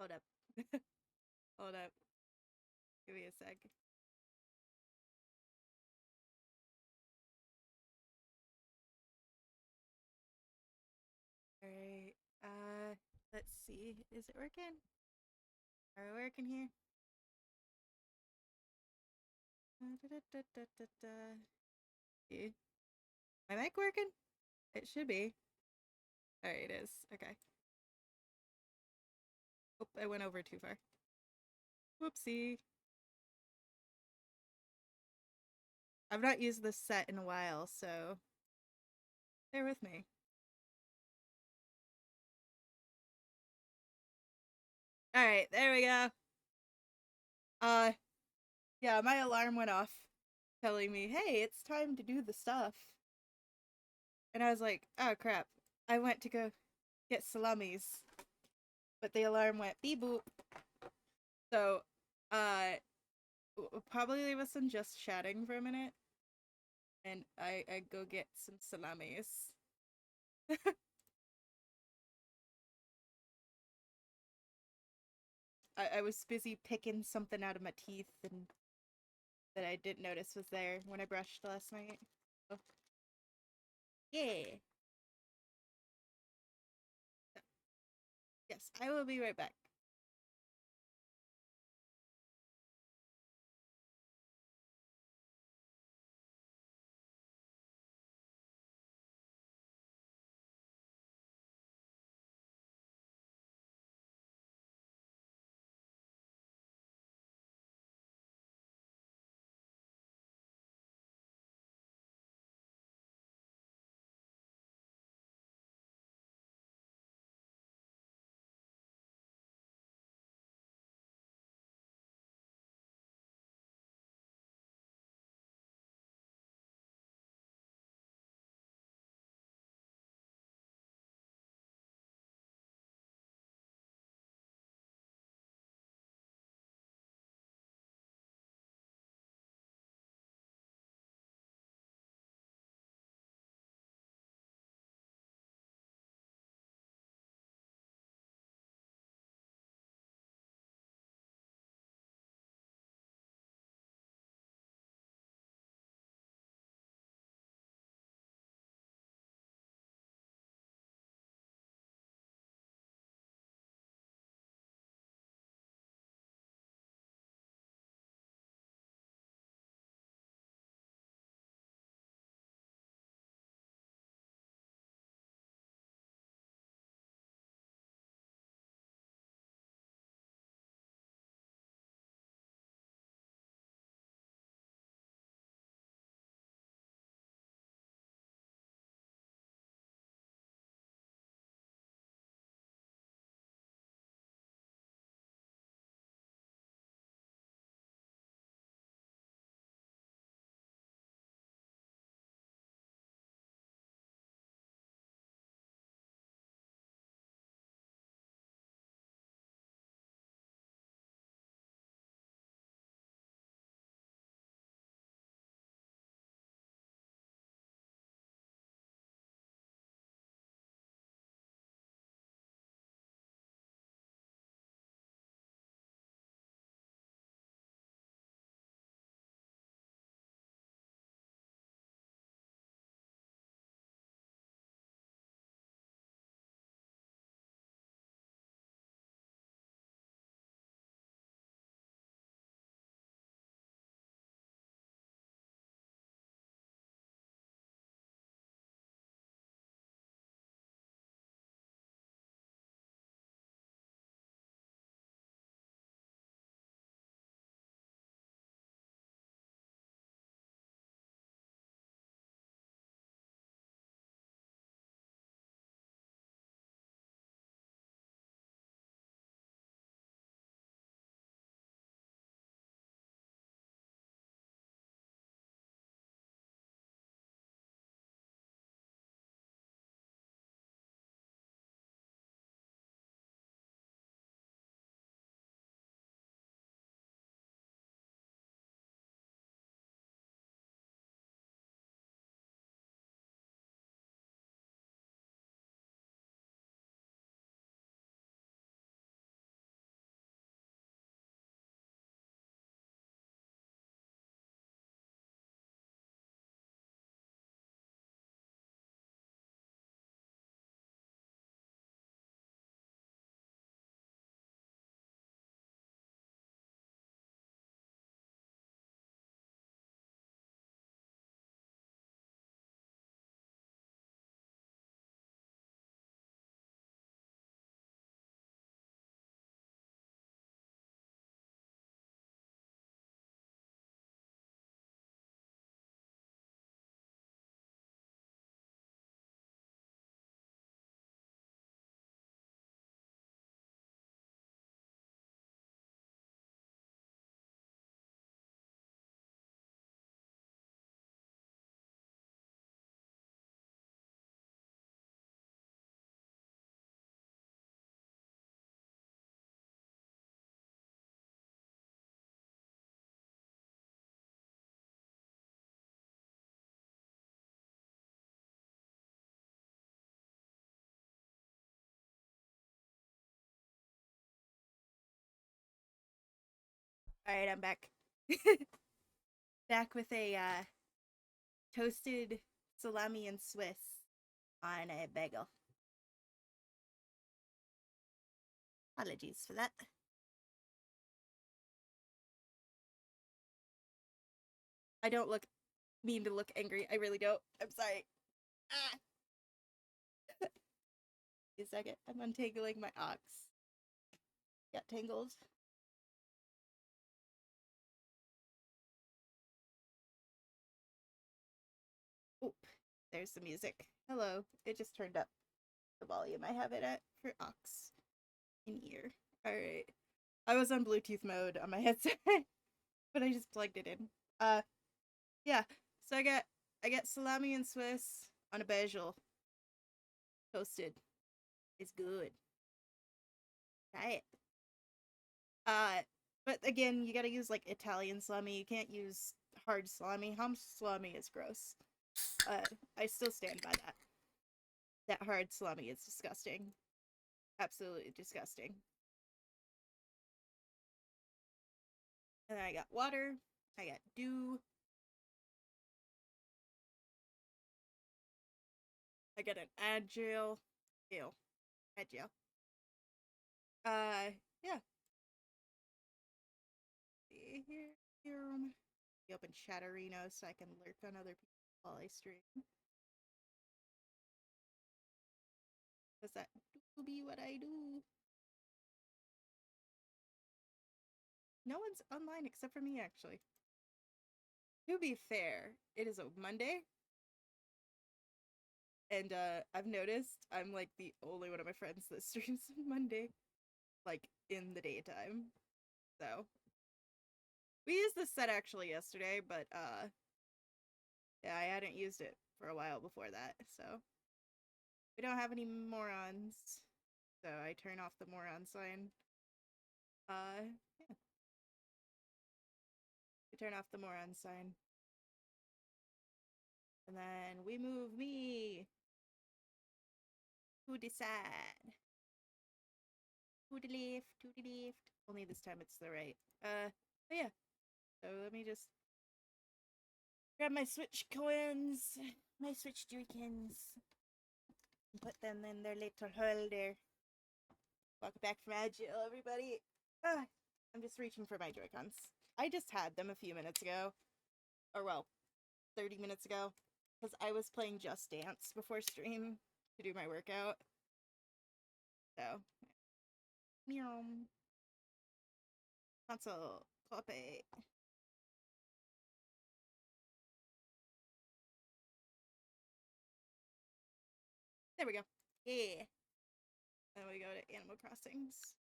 Hold up. Hold up. Give me a sec. Alright. Let's see. Is it working? Are we working here? Okay. My mic working? It should be. Alright, it is. Okay. Oh, I went over too far. Whoopsie. I've not used this set in a while, so bear with me. Alright, there we go. Uh, yeah, my alarm went off telling me, hey, it's time to do the stuff. And I was like, oh crap. I went to go get salamis, but the alarm went beep boop. So, uh, we'll probably leave us in just chatting for a minute, and I go get some salamis. I was busy picking something out of my teeth and that I didn't notice was there when I brushed last night. So, yeah. Yes, I will be right back. Alright, I'm back. Back with a toasted salami and Swiss on a bagel. Apologies for that. I don't mean to look angry. I really don't. I'm sorry. Ah! Wait a second. I'm untangling my ox. Got tangled. Oop. There's the music. Hello. It just turned up the volume I have it at for ox in ear. Alright. I was on Bluetooth mode on my headset, but I just plugged it in. Yeah. So I get salami and Swiss on a bagel. Toasted. It's good. Try it. But again, you gotta use like Italian salami. You can't use hard salami. Hump salami is gross. I still stand by that. That hard salami is disgusting. Absolutely disgusting. And then I got water. I got dew. I got an agile. Ew. Agile. Yeah. See here. We open Chatterino so I can lurk on other people while I stream. Does that do be what I do? No one's online except for me, actually. To be fair, it is a Monday. And I've noticed I'm like the only one of my friends that streams on Monday. Like in the daytime. So we used this set actually yesterday, but yeah, I hadn't used it for a while before that, so we don't have any morons. So I turn off the moron sign. Yeah. We turn off the moron sign. And then we move me. Who decide? To the left, to the left. Only this time it's the right. But yeah. So let me just grab my Switch coins, my Switch Joy-Cons, and put them in their little holder. Welcome back from Agile, everybody. I'm just reaching for my Joy-Cons. I just had them a few minutes ago. Or, well, 30 minutes ago. Because I was playing Just Dance before stream to do my workout. So, meow. Console, copy. There we go. Yeah. Then we go to Animal Crossings.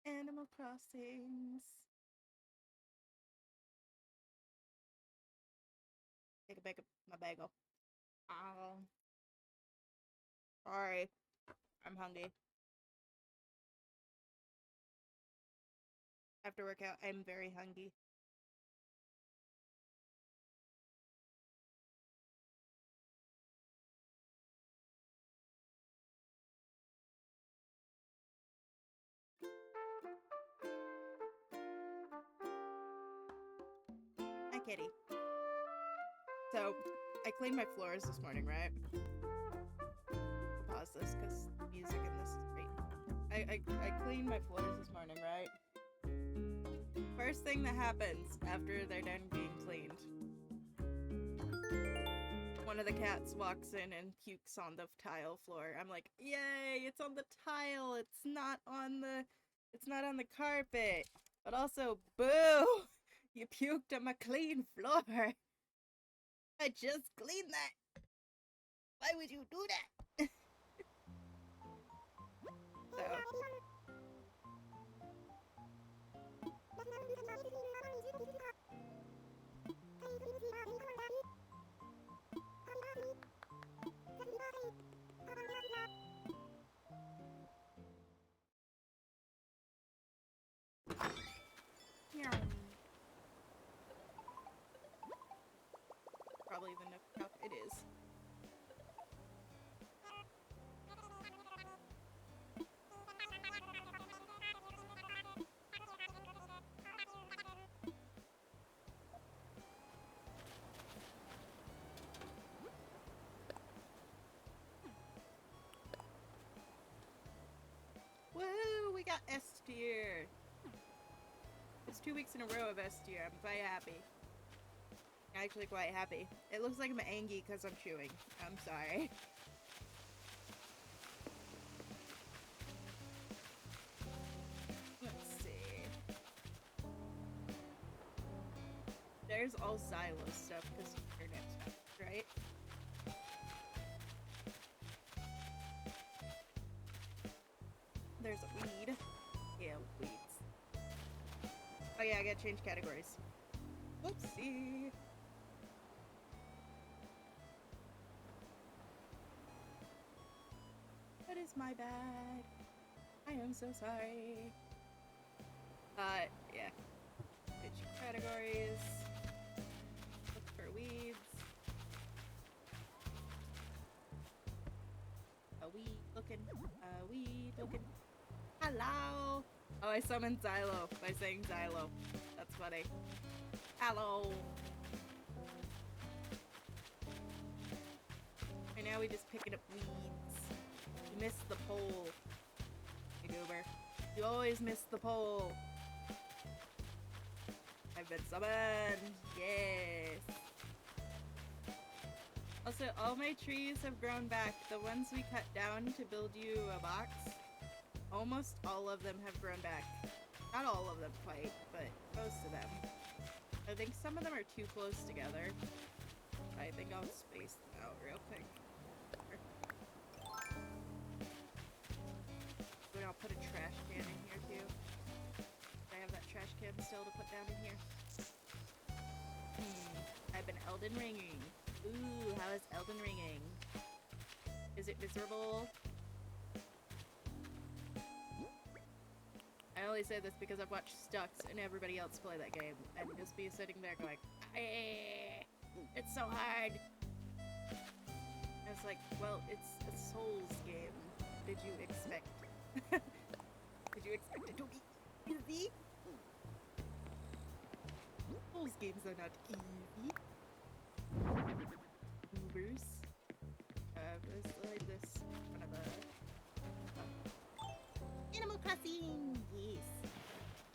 Animal Crossings. Take a bag of my bagel. Oh. Sorry. I'm hungry. After workout, I'm very hungry. Hi, kitty. So, I cleaned my floors this morning, right? Pause this because the music in this is great. I cleaned my floors this morning, right? First thing that happens after they're done being cleaned, one of the cats walks in and pukes on the tile floor. I'm like, yay, it's on the tile. It's not on the carpet. But also, boo! You puked on my clean floor. I just cleaned that. Why would you do that? So yeah. Probably the Nook Cup. It is. S tier. It's 2 weeks in a row of S tier. I'm quite happy. Actually quite happy. It looks like I'm angry because I'm chewing. I'm sorry. Let's see. There's all Xylo stuff because internet's not right. There's a weed. Yeah, weeds. Oh yeah, I gotta change categories. Whoopsie. That is my bad. I am so sorry. Yeah. Switch categories. Look for weeds. A weed looking. A weed looking. Hello! Oh, I summoned Xylo by saying Xylo. That's funny. Hello! And now we just picking up weeds. You missed the pole. Hey, Goober. You always miss the pole. I've been summoned. Yes. Also, all my trees have grown back. The ones we cut down to build you a box, almost all of them have grown back. Not all of them quite, but most of them. I think some of them are too close together. I think I'll space them out real quick. But I'll put a trash can in here too. I have that trash can still to put down in here. I've been Elden Ringing. Ooh, how is Elden Ringing? Is it miserable? I only say this because I've watched Stux and everybody else play that game, and just be sitting there going, it's so hard. And it's like, well, it's a Souls game. Did you expect? Did you expect it to be easy? Souls games are not easy. Movers. Let's slide this in front of the Animal Crossing! Yes.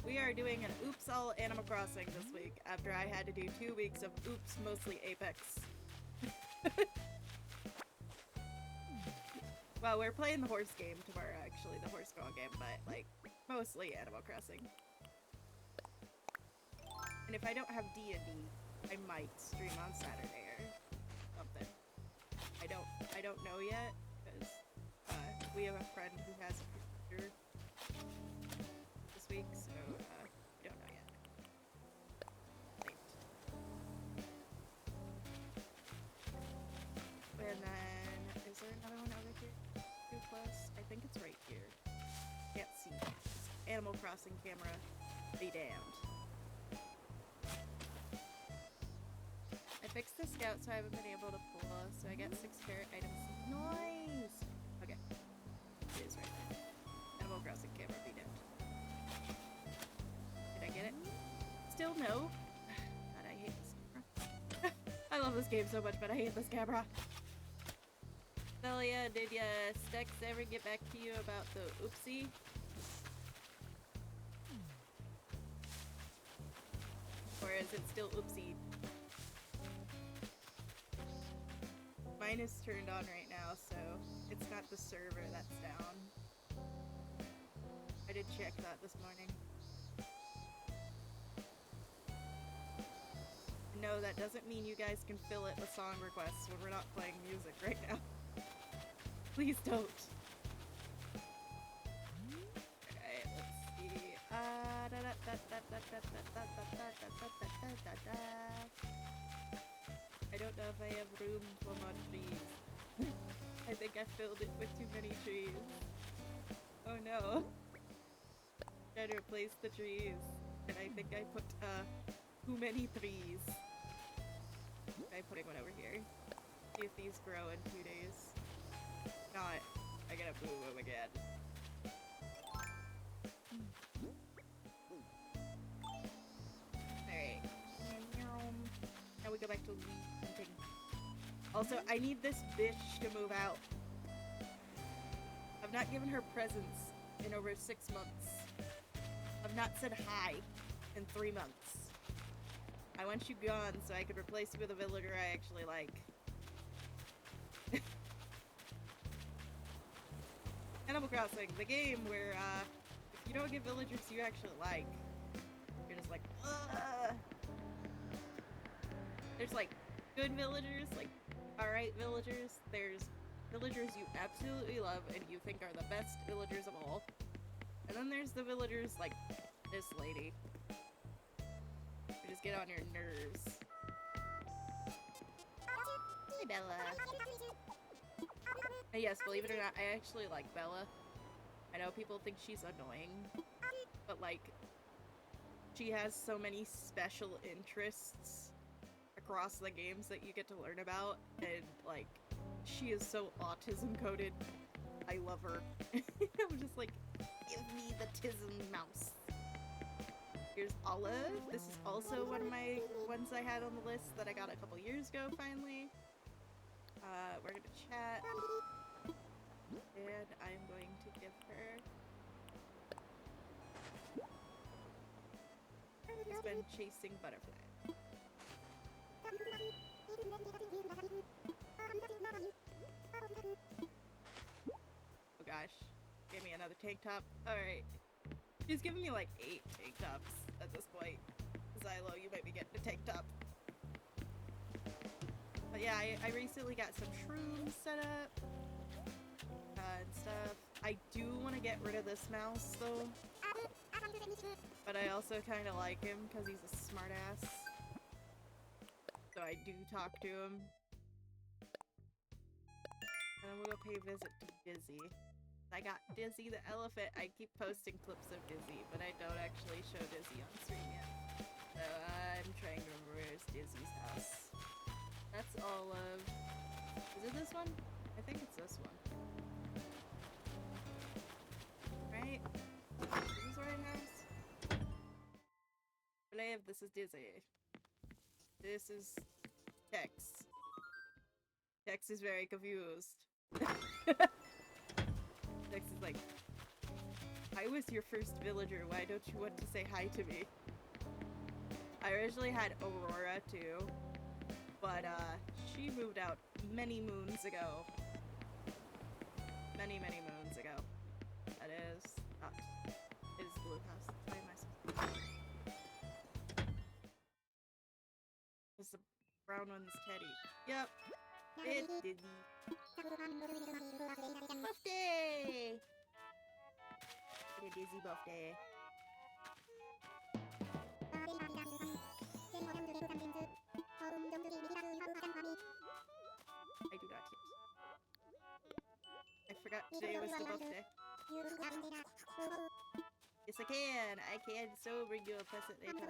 We are doing an Oops All Animal Crossing this week after I had to do 2 weeks of Oops, mostly Apex. Well, we're playing the horse game tomorrow, actually, the horse girl game, but, like, mostly Animal Crossing. And if I don't have D&D, I might stream on Saturday or something. I don't know yet, because we have a friend who has a computer this week, so we don't know yet. Late. And then, is there another one over here? Too close? I think it's right here. Can't see. Animal Crossing camera. Be damned. I fixed the scout so I haven't been able to pull, so I got 6 carrot items. Nice! Okay. It is right there. Animal Crossing camera, be damned. Did I get it? Still no. God, I hate this camera. I love this game so much, but I hate this camera. Celia, did ya Stex ever get back to you about the oopsie? Or is it still oopsie? Mine is turned on right now, so it's not the server that's down. I did check that this morning. No, that doesn't mean you guys can fill it with song requests when we're not playing music right now. Please don't. Alright, let's see. I don't know if I have room for more trees. I think I filled it with too many trees. Oh no. Trying to replace the trees. And I think I put too many trees. I'm putting one over here. See if these grow in 2 days. Not, I gotta move them again. Alright. Now we go back to hunting. Also, I need this bitch to move out. I've not given her presents in over 6 months. I've not said hi in 3 months. I want you gone so I could replace you with a villager I actually like. Animal Crossing, the game where, if you don't get villagers you actually like, you're just like, ugh. There's, like, good villagers, like, alright villagers. There's villagers you absolutely love and you think are the best villagers of all. And then there's the villagers like this lady. Who just get on your nerves. Hey, Bella. And yes, believe it or not, I actually like Bella. I know people think she's annoying, but, like, she has so many special interests across the games that you get to learn about, and, like, she is so autism-coded. I love her. I'm just like, give me the tism mouse. Here's Olive. This is also one of my ones I had on the list that I got a couple years ago, finally. We're gonna chat. And I'm going to give her... He's been chasing butterflies. Oh gosh. Gave me another tank top. Alright. She's giving me like 8 tank tops at this point. Xylo, you might be getting a tank top. But yeah, I recently got some shrooms set up. And stuff. I do want to get rid of this mouse though. But I also kind of like him because he's a smartass. So I do talk to him. And then we'll go pay a visit to Dizzy. I got Dizzy the elephant. I keep posting clips of Dizzy, but I don't actually show Dizzy on stream yet. So I'm trying to remember where's Dizzy's house. That's Olive. Is it this one? I think it's this one. Right? Is this the right house? I believe this is Dizzy. This is Tex. Tex is very confused. Tex is like, I was your first villager, why don't you want to say hi to me? I originally had Aurora too, but she moved out many moons ago. Many moons ago. That is not his blue house. Why am I supposed It's the brown one's Teddy. Yep. It's Dizzy. Birthday! The Dizzy birthday. I do not yet. I forgot today was the birthday. Yes, I can! I can so bring you a present later.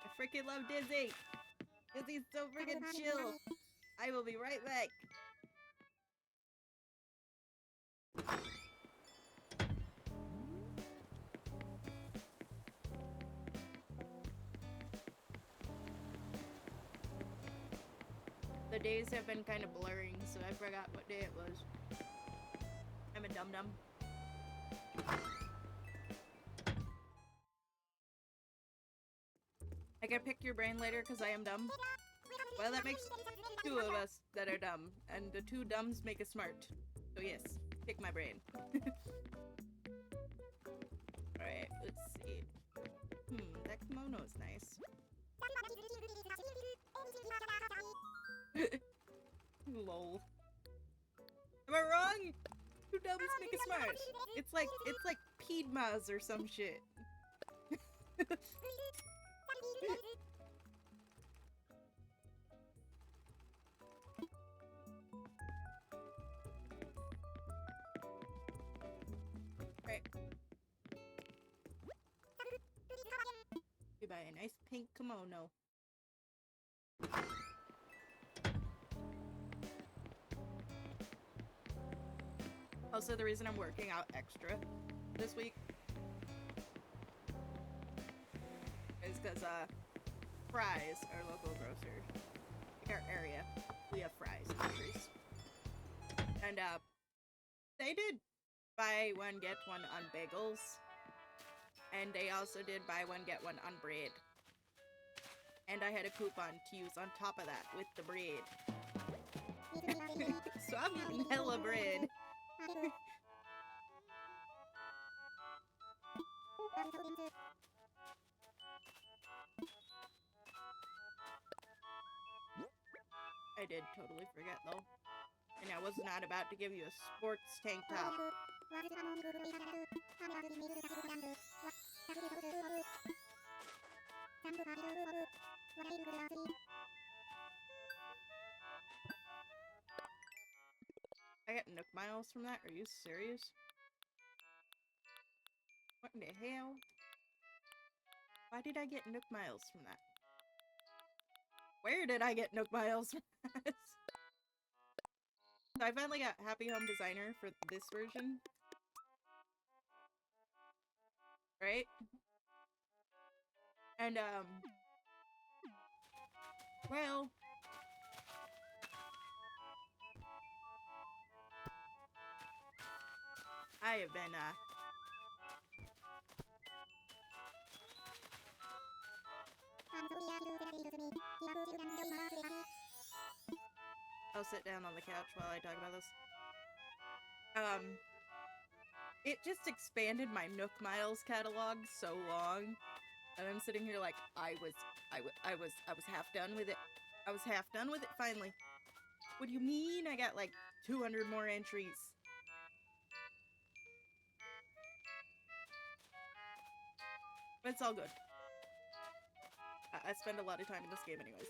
I freaking love Dizzy! Dizzy's so freaking chill! I will be right back! The days have been kind of blurring, so I forgot what day it was. I'm a dum-dum. I can pick your brain later because I am dumb. Well, that makes 2 of us that are dumb, and the 2 dumbs make us smart. So yes, pick my brain. Alright, let's see. That kimono is nice. Lol. Am I wrong? 2 dumbs make us smart. It's like Piedmas or some shit. Right. You buy a nice pink kimono. Also, the reason I'm working out extra this week because, Fry's, our local grocer, our area, we have Fry's groceries. And, they did buy one, get one on bagels. And they also did buy one, get one on bread. And I had a coupon to use on top of that with the bread. So I'm eating hella bread. I did totally forget though. And I was not about to give you a sports tank top. I got Nook Miles from that? Are you serious? What in the hell? Why did I get Nook Miles from that? Where did I get Nook Miles from that? So I finally got Happy Home Designer for this version. Right? And, well, I have been, I'll sit down on the couch while I talk about this. It just expanded my Nook Miles catalog so long that I'm sitting here like, I was half done with it. I was half done with it finally. What do you mean? I got like 200 more entries. But it's all good. I spend a lot of time in this game anyways.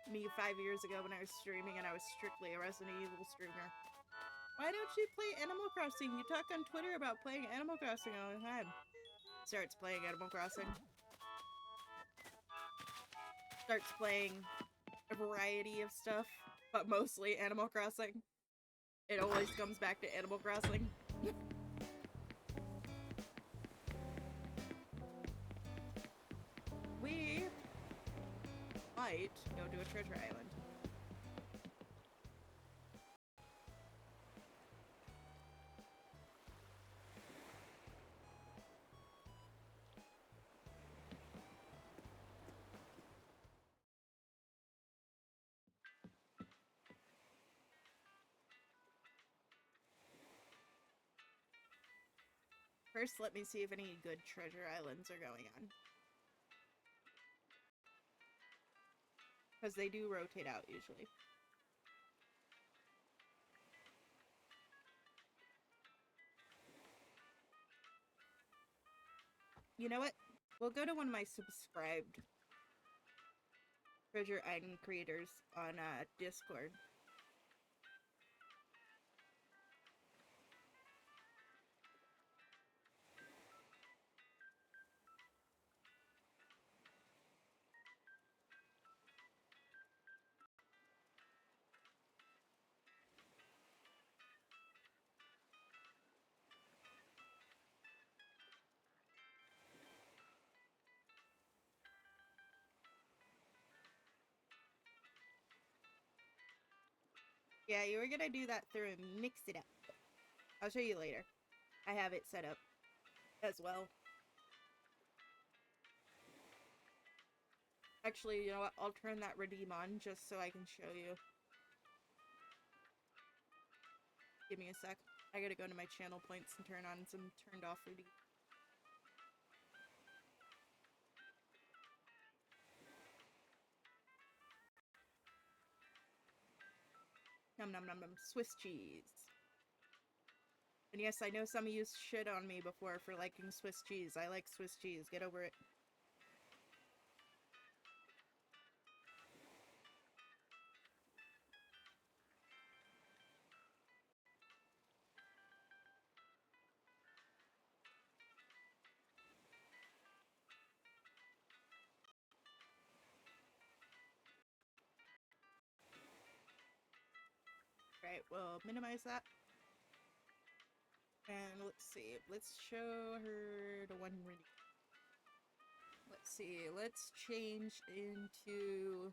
Me 5 years ago when I was streaming and I was strictly a Resident Evil streamer. Why don't you play Animal Crossing? You talk on Twitter about playing Animal Crossing all the time. Starts playing Animal Crossing. Starts playing a variety of stuff, but mostly Animal Crossing. It always comes back to Animal Crossing. We might go to a treasure island. First, let me see if any good treasure islands are going on. Because they do rotate out, usually. You know what? We'll go to one of my subscribed treasure island creators on Discord. Yeah, you were gonna do that through Mix It Up. I'll show you later. I have it set up as well. Actually, you know what? I'll turn that redeem on just so I can show you. Give me a sec. I gotta go to my channel points and turn on some turned off redeem. Num num num num. Swiss cheese. And yes, I know some of you shit on me before for liking Swiss cheese. I like Swiss cheese. Get over it. Alright, we'll minimize that. And let's see. Let's show her the one ready. Let's see. Let's change into...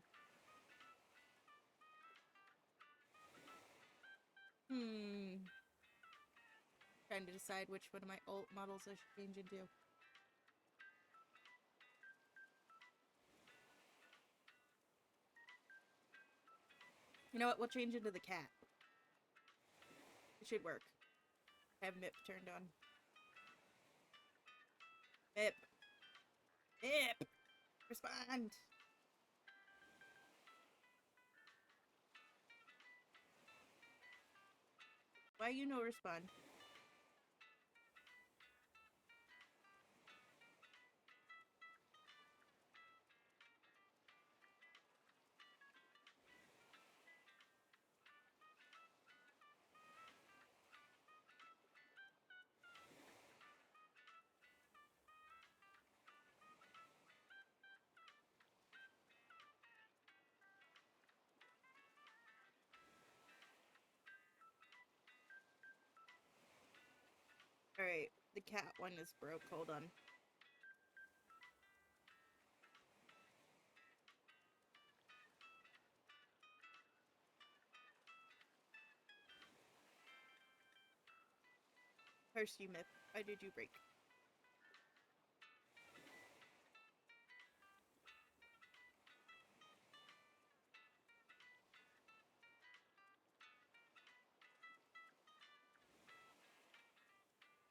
Trying to decide which one of my alt models I should change into. You know what? We'll change into the cat. It should work. I have MIP turned on. MIP! MIP! Respond! Why you no respond? Alright, the cat one is broke. Hold on. First you MIP. Why did you break?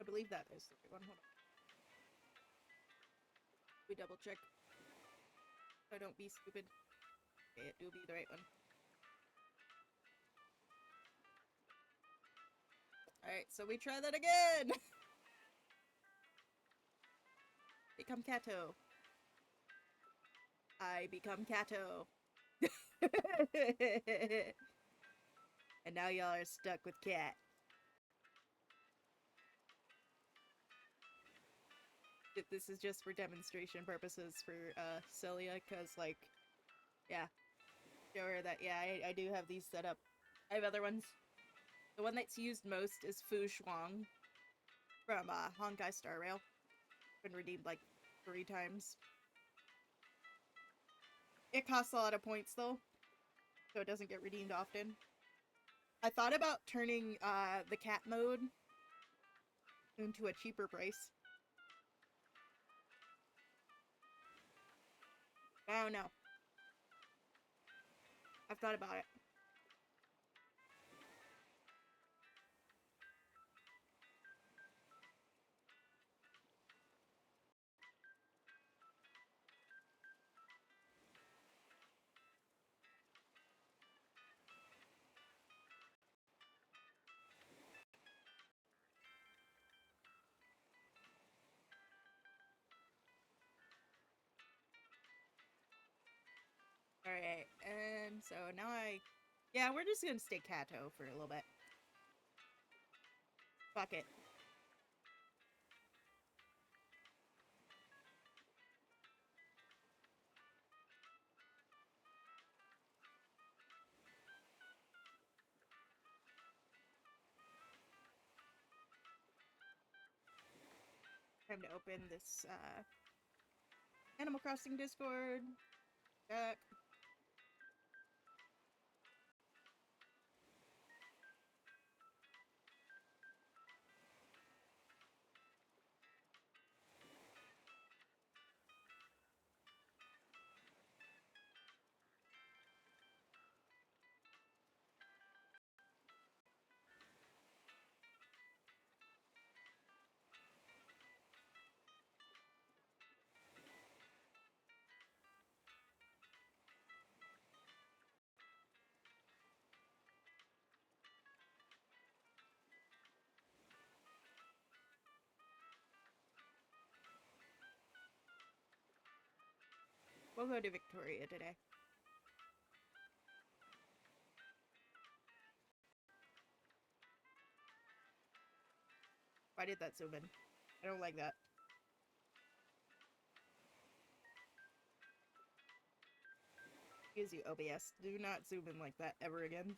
I believe that is the right one. Hold on. We double check. So don't be stupid. Okay, it do be the right one. Alright, so we try that again! Become Kato. I become Kato. And now y'all are stuck with Cat. This is just for demonstration purposes for Celia, because, like, yeah. Show her that, yeah, I do have these set up. I have other ones. The one that's used most is Fu Shuang from Honkai Star Rail. Been redeemed like 3 times. It costs a lot of points though, so it doesn't get redeemed often. I thought about turning the cat mode into a cheaper price. I don't know. I've thought about it. Alright, and so now yeah, we're just gonna stay Kato for a little bit. Fuck it. Time to open this, Animal Crossing Discord. Back. We'll go to Victoria today. Why did that zoom in? I don't like that. Excuse you, OBS. Do not zoom in like that ever again.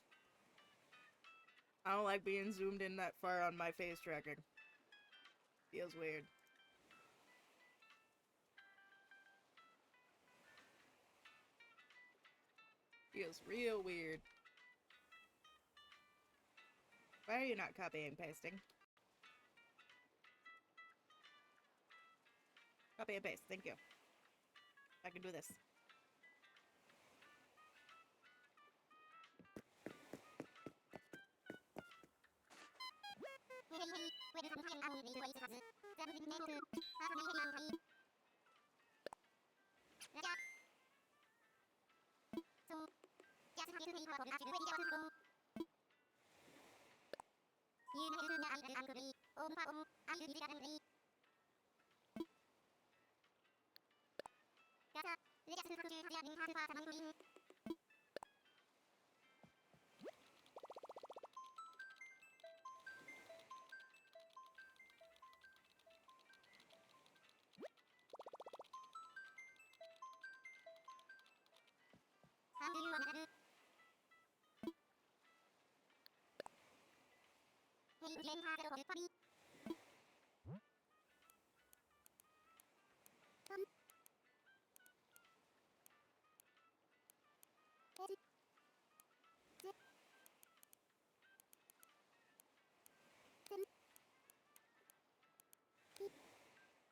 I don't like being zoomed in that far on my face tracking. Feels weird. Feels real weird. Why are you not copying and pasting? Copy and paste, thank you. I can do this.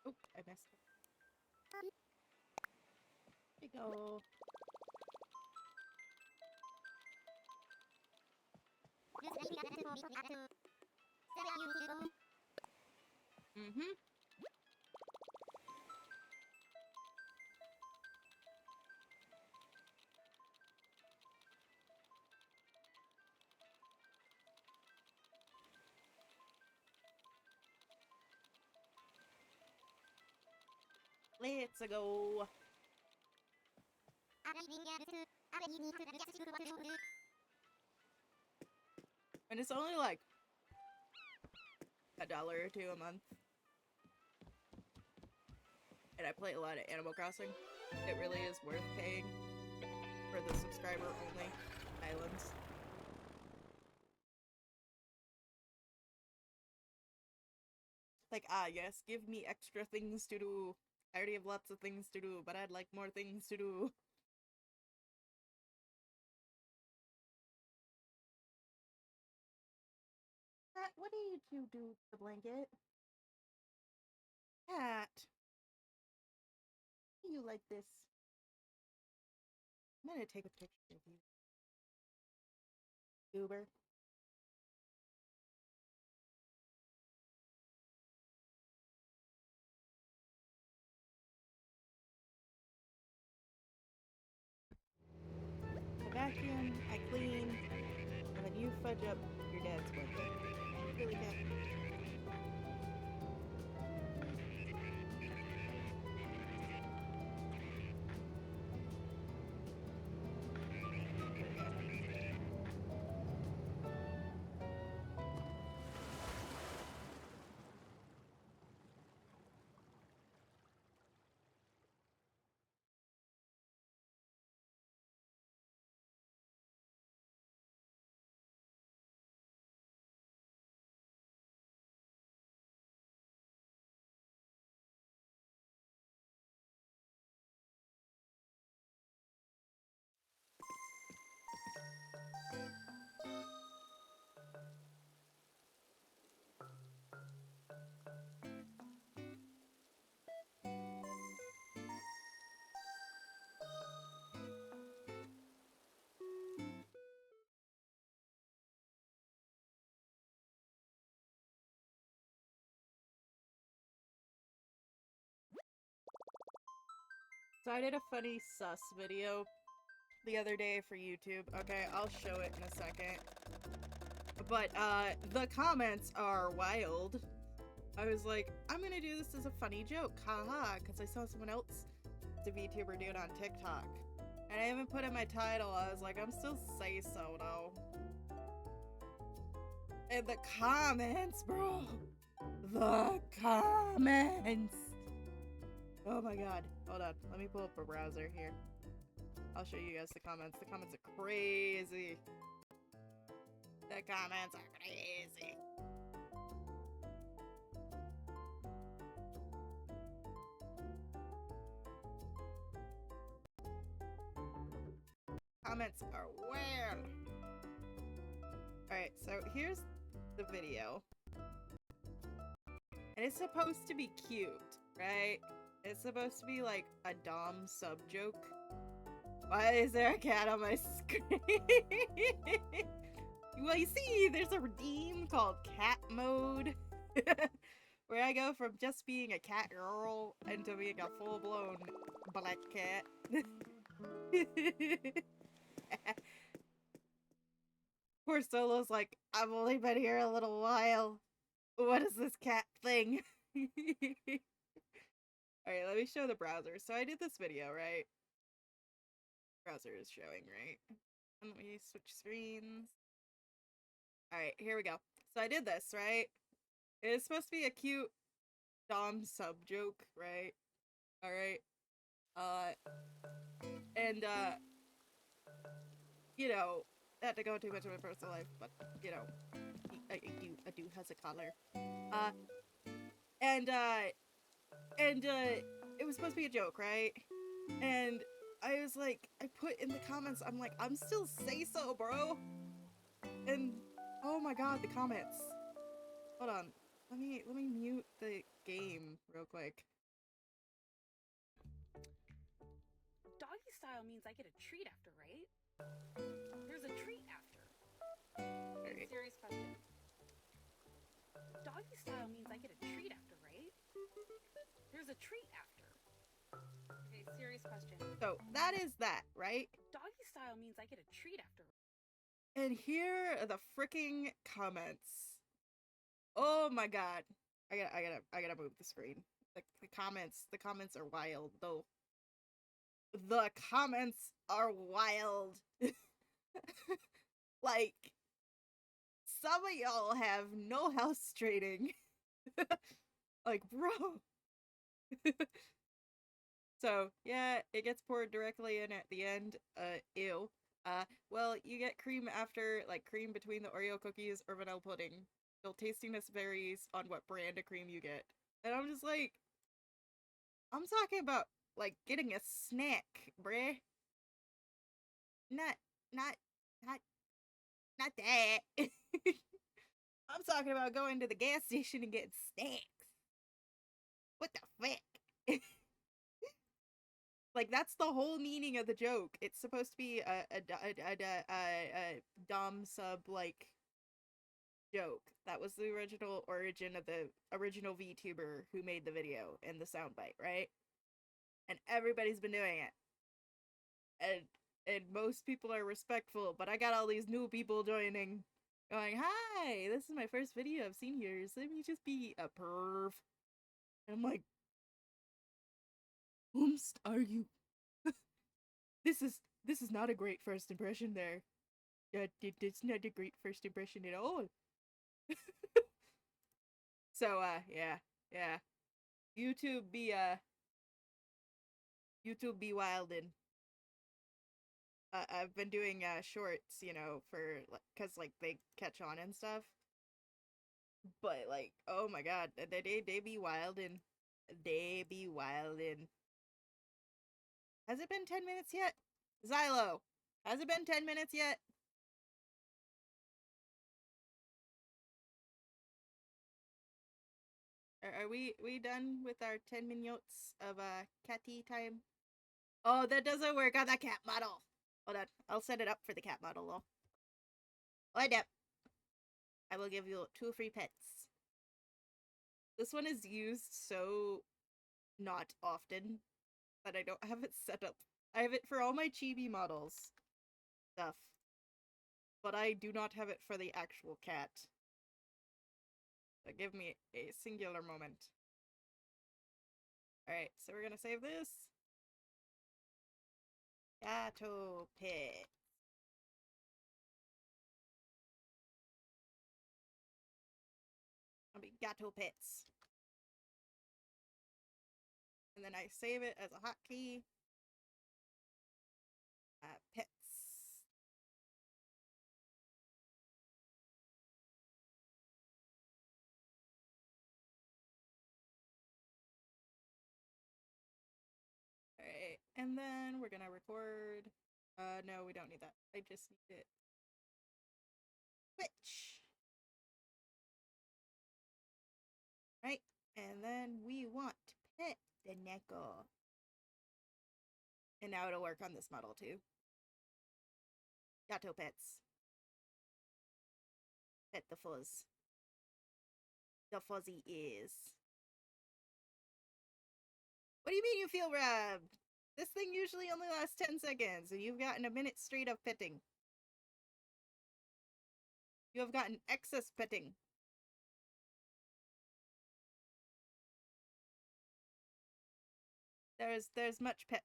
Oh, I messed up. There we go. Mm-hmm. Let's go. And it's only like $1 or $2 a month. And I play a lot of Animal Crossing. It really is worth paying for the subscriber only islands. Like, yes, give me extra things to do. I already have lots of things to do, but I'd like more things to do. What did you do to the blanket? Cat. You like this? I'm gonna take a picture of you. Uber. I vacuum, I clean, and then you fudge up your dad's blanket. Really, Cat? So I did a funny sus video the other day for YouTube. Okay, I'll show it in a second. But, the comments are wild. I was like, I'm gonna do this as a funny joke, haha, because I saw someone else, the VTuber, do it on TikTok. And I even put in my title, I was like, I'm still say-so, though. And the comments, bro! The comments! Oh my god. Hold on, let me pull up a browser here. I'll show you guys the comments. The comments are crazy. The comments are crazy. Comments are weird. Alright, so here's the video. And it's supposed to be cute, right? It's supposed to be like a Dom sub joke. Why is there a cat on my screen? Well, you see, there's a redeem called cat mode. Where I go from just being a cat girl into being a full-blown black cat. Poor Solo's like, I've only been here a little while. What is this cat thing? Alright, let me show the browser. So I did this video, right? Browser is showing, right? And let me switch screens. Alright, here we go. So I did this, right? It's supposed to be a cute Dom sub joke, right? Alright. You know, not to go too much of my personal life, but, you know, I do has a collar. It was supposed to be a joke, right? And I was like, I put in the comments, I'm like, I'm still say so, bro. And oh my god, the comments. Hold on. Let me mute the game real quick. Doggy style means I get a treat after, right? There's a treat after. Right. Serious question. Doggy style means I get a treat after, right? There's a treat after. Okay, serious question. So that is that, right? Doggy style means I get a treat after. And here are the freaking comments. Oh my god. I gotta move the screen. The comments are wild though. The comments are wild. Like, some of y'all have no house trading. Like, bro. So, yeah, it gets poured directly in at the end. Ew. Well, you get cream after, like, cream between the Oreo cookies or vanilla pudding. Still, tastiness varies on what brand of cream you get. And I'm just like, I'm talking about, like, getting a snack, bruh. Not that. I'm talking about going to the gas station and getting snacks. What the fuck? Like, that's the whole meaning of the joke. It's supposed to be a Dom sub, like, joke. That was the original origin of the original VTuber who made the video and the soundbite, right? And everybody's been doing it. And most people are respectful, but I got all these new people joining, going, hi, this is my first video I've seen yours. Let me just be a perv. And I'm like, whomst are you? This is not a great first impression there. It's not a great first impression at all. So, yeah. YouTube be wildin'. I've been doing, shorts, you know, for, cause, like, they catch on and stuff. But, like, oh my god, they be wildin'. They be wildin'. Has it been 10 minutes yet? Xylo, has it been 10 minutes yet? Are we done with our 10 minutes of catty time? Oh, that doesn't work on the cat model. Hold on, I'll set it up for the cat model though. Hold up. I will give you 2 free pets. This one is used so not often that I don't have it set up. I have it for all my chibi models stuff, but I do not have it for the actual cat. So give me a singular moment. Alright, so we're gonna save this. Gato pit. I'll be gato pits. And then I save it as a hotkey. Pits. And then we're gonna record. No, we don't need that. I just need it. Twitch. Right? And then we want to pet the neko. And now it'll work on this model too. Gato pets. Pet the fuzz. The fuzzy is. What do you mean you feel rubbed? This thing usually only lasts 10 seconds, and you've gotten a minute straight of petting. You have gotten excess petting. There's much pet.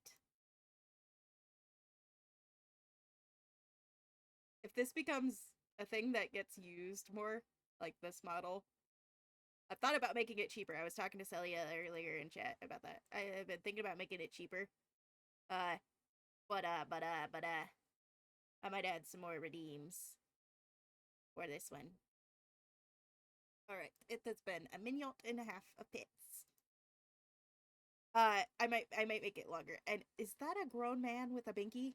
If this becomes a thing that gets used more, like this model, I've thought about making it cheaper. I was talking to Celia earlier in chat about that. I've been thinking about making it cheaper. Uh, but I might add some more redeems for this one. Alright, it has been a minute and a half of pits. I might make it longer. And is that a grown man with a binky?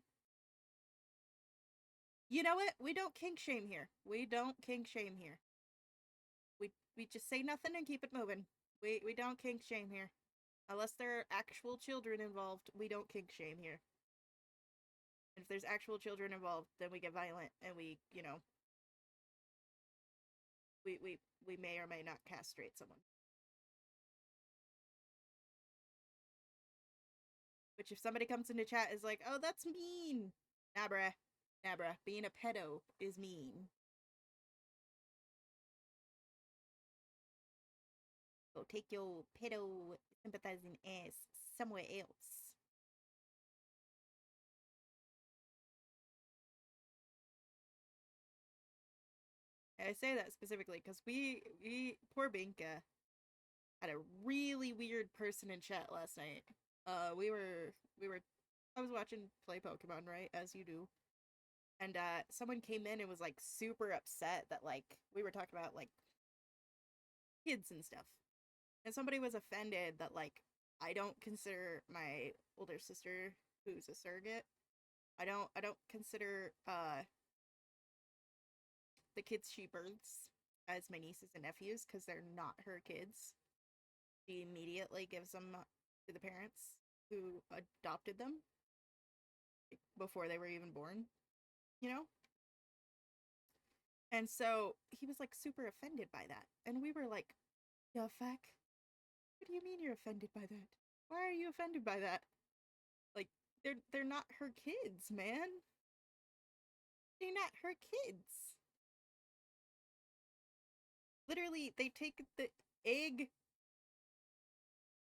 You know what? We don't kink shame here. We don't kink shame here. We just say nothing and keep it moving. We don't kink shame here. Unless there are actual children involved, we don't kink shame here. And if there's actual children involved, then we get violent and we, you know, we may or may not castrate someone. Which if somebody comes into chat is like, oh, that's mean. Nah, bruh. Nah, bruh. Being a pedo is mean. Go take your pedo sympathizing ass somewhere else. And I say that specifically because we poor Binka had a really weird person in chat last night. We were I was watching play Pokemon, right, as you do. And someone came in and was like super upset that like we were talking about like kids and stuff. And somebody was offended that like I don't consider my older sister who's a surrogate. I don't consider the kids she births as my nieces and nephews because they're not her kids. She immediately gives them to the parents who adopted them before they were even born, you know? And so he was like super offended by that. And we were like, the fuck? What do you mean you're offended by that? Why are you offended by that? Like, they're not her kids, man. They're not her kids. Literally, they take the egg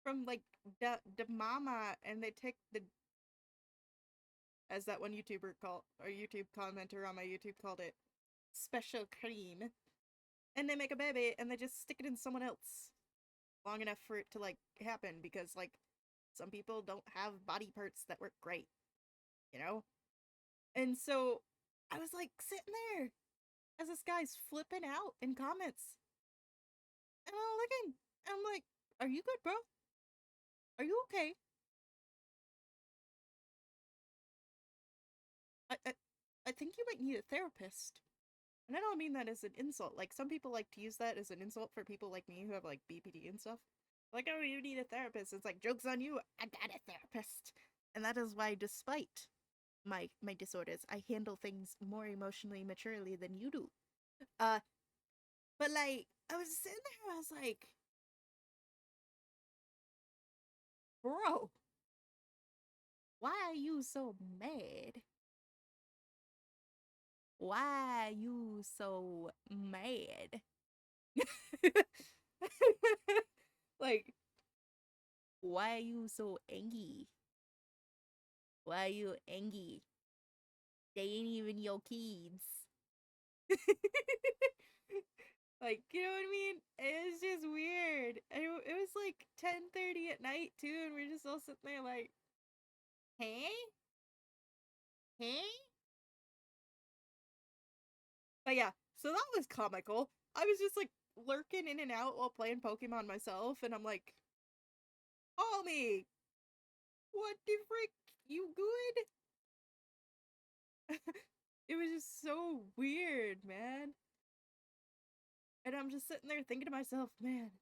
from like the mama and they take the, as that one YouTuber called, or YouTube commenter on my YouTube called it, special cream. And they make a baby and they just stick it in someone else long enough for it to like happen because like some people don't have body parts that work great, you know? And so I was like sitting there as this guy's flipping out in comments. And I'm looking, and I'm like, are you good, bro? Are you okay? I I think you might need a therapist. And I don't mean that as an insult. Like, some people like to use that as an insult for people like me who have, like, BPD and stuff. Like, oh, you need a therapist. It's like, joke's on you, I got a therapist. And that is why, despite my disorders, I handle things more emotionally maturely than you do. But, like, I was sitting there, I was like, bro, why are you so mad? Why are you so mad? Like, why are you so angry? Why are you angry? They ain't even your kids. Like, you know what I mean? It was just weird. And it was like 10:30 at night too, and we're just all sitting there like, hey? Hey? But yeah, so that was comical. I was just like lurking in and out while playing Pokemon myself, and I'm like, call me! What the frick? You good? It was just so weird, man. And I'm just sitting there thinking to myself, man,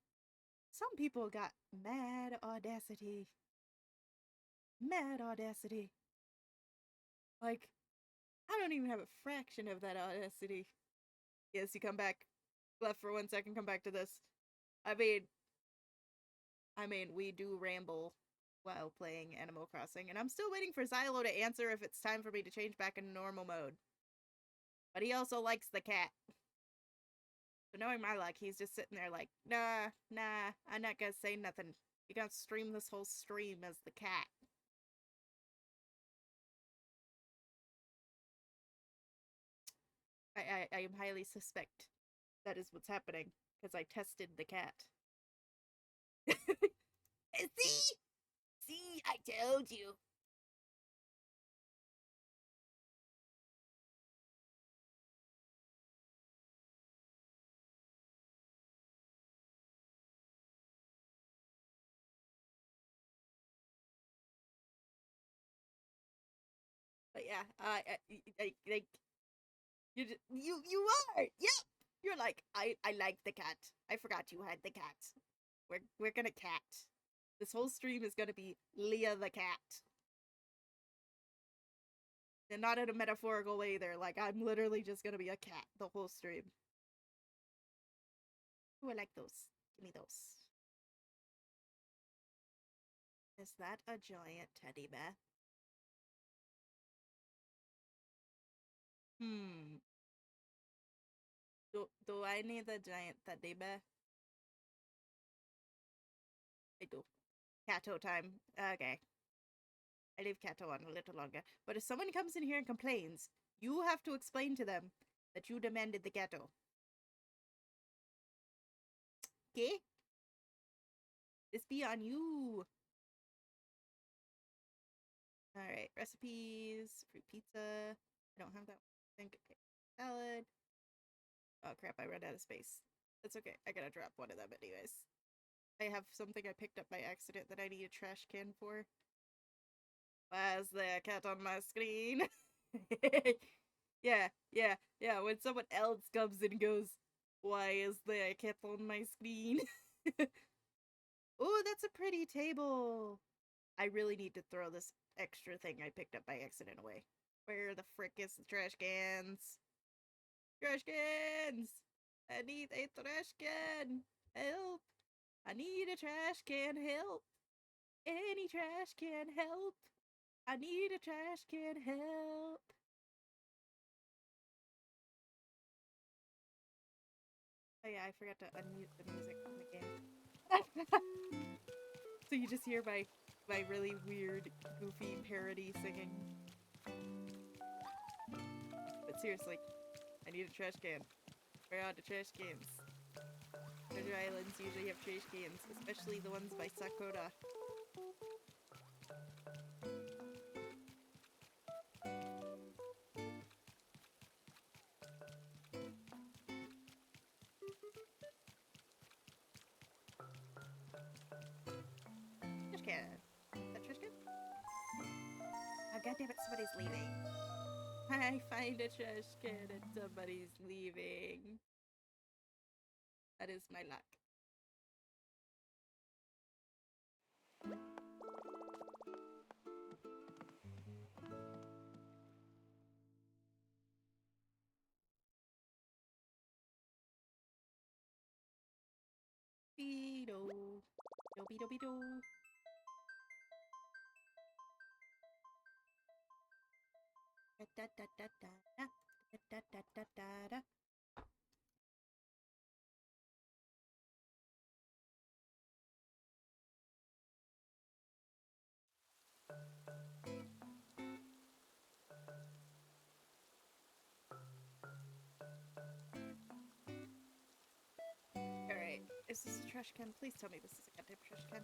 some people got mad audacity. Mad audacity. Like, I don't even have a fraction of that audacity. Yes, you come back. Left for 1 second, come back to this. I mean, we do ramble while playing Animal Crossing, and I'm still waiting for Xylo to answer if it's time for me to change back into normal mode. But he also likes the cat. So knowing my luck, he's just sitting there like, nah, I'm not gonna say nothing. You gotta stream this whole stream as the cat. I am highly suspect that is what's happening, because I tested the cat. See? See, I told you. But yeah, like you are. Yep. You're like, I like the cat. I forgot you had the cat. We're gonna cat. This whole stream is gonna be Leah the cat. And not in a metaphorical way either. Like, I'm literally just gonna be a cat the whole stream. Ooh, I like those. Give me those. Is that a giant teddy bear? Hmm. Do I need a giant teddy bear? I do. Cato time. Okay. I leave Cato on a little longer. But if someone comes in here and complains, you have to explain to them that you demanded the Cato. Okay? This be on you. Alright, recipes, fruit pizza. I don't have that one. I think. Okay. Salad. Oh crap, I ran out of space. That's okay. I gotta drop one of them anyways. I have something I picked up by accident that I need a trash can for. Why is there a cat on my screen? Yeah. When someone else comes and goes, why is there a cat on my screen? Oh, that's a pretty table. I really need to throw this extra thing I picked up by accident away. Where the frick is the trash cans? Trash cans! I need a trash can! Help! I need a trash can, help! Any trash can help! I need a trash can, help! Oh yeah, I forgot to unmute the music on the game. So you just hear my really weird, goofy parody singing. But seriously, I need a trash can. Where are the trash cans? Treasure Islands usually have trash cans, especially the ones by Sakura. Trash can. Is that trash can? Oh goddammit, somebody's leaving. I find a trash can and somebody's leaving. That is my luck. Beedo. Do. Da da da da da. Da da da da da. Alright, is this a trash can? Please tell me this is a goddamn trash can.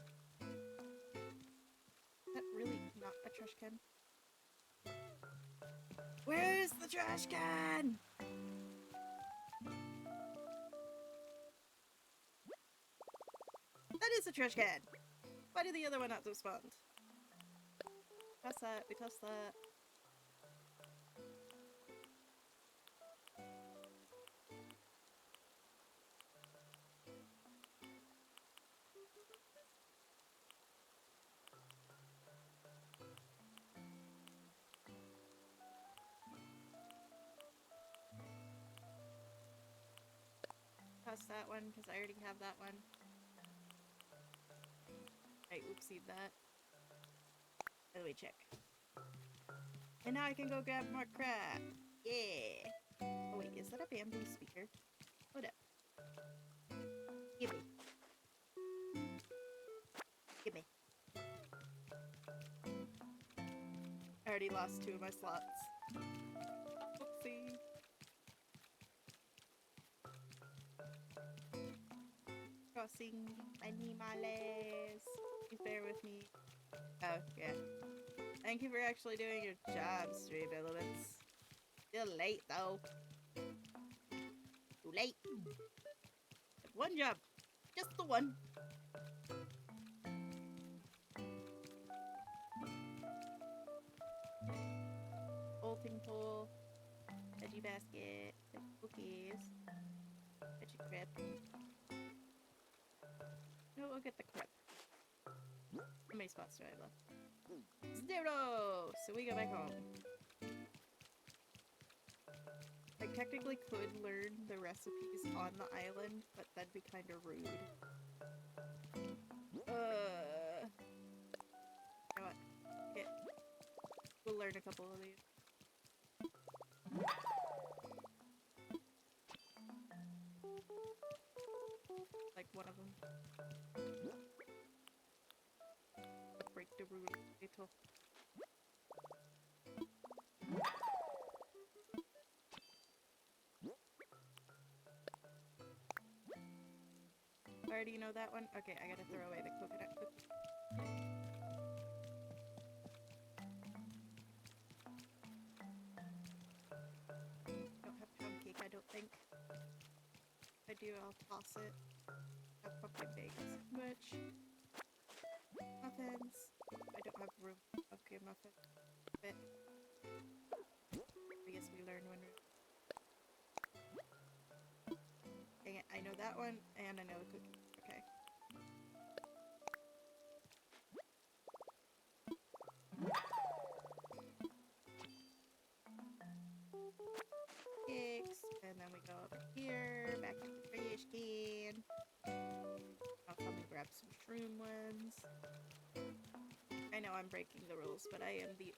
Is that really not a trash can? Where's the trash can? That is a trash can! Why did the other one not respond? Toss that. We toss that. Toss that one because I already have that one. I oopsied that. By the way, check. And now I can go grab more crap. Yeah. Oh wait, is that a bamboo speaker? Hold up. Give me. Give me. I already lost 2 of my slots. Oopsie. Crossing animales. Please bear with me. Oh, yeah. Thank you for actually doing your job, Stream Elements. Still late, though. Too late. One job. Just the one. Bolting pole. Veggie basket. Cookies. Veggie crib. No, we'll get the crib. How many spots do I have left? 0! So we go back home. I technically could learn the recipes on the island, but that'd be kind of rude. You know what? Okay. We'll learn a couple of these. Like one of them. Break the rule a little. Already know that one? Okay, I gotta throw away the coconut cookie. Don't have pound cake, I don't think. If I do, I'll toss it. Have pumpkin bagels. Which? Muffins. I don't have room. Okay, muffin. Bit. I guess we learn when we're... Dang it, I know that one, and I know the cookie. Okay. Cakes, and then we go over here, back to the trash can. I'll come and grab some shroom ones. I know I'm breaking the rules, but I am the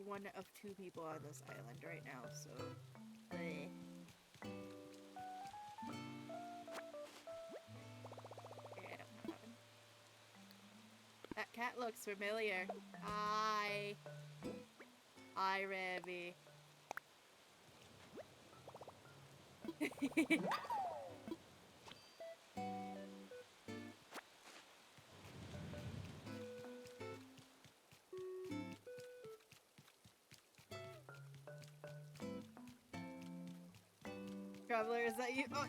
one of 2 people on this island right now, so... Bleh. Okay, I don't have that one. That cat looks familiar. Hi. Hi, Revy. Traveler, is that you? Oh,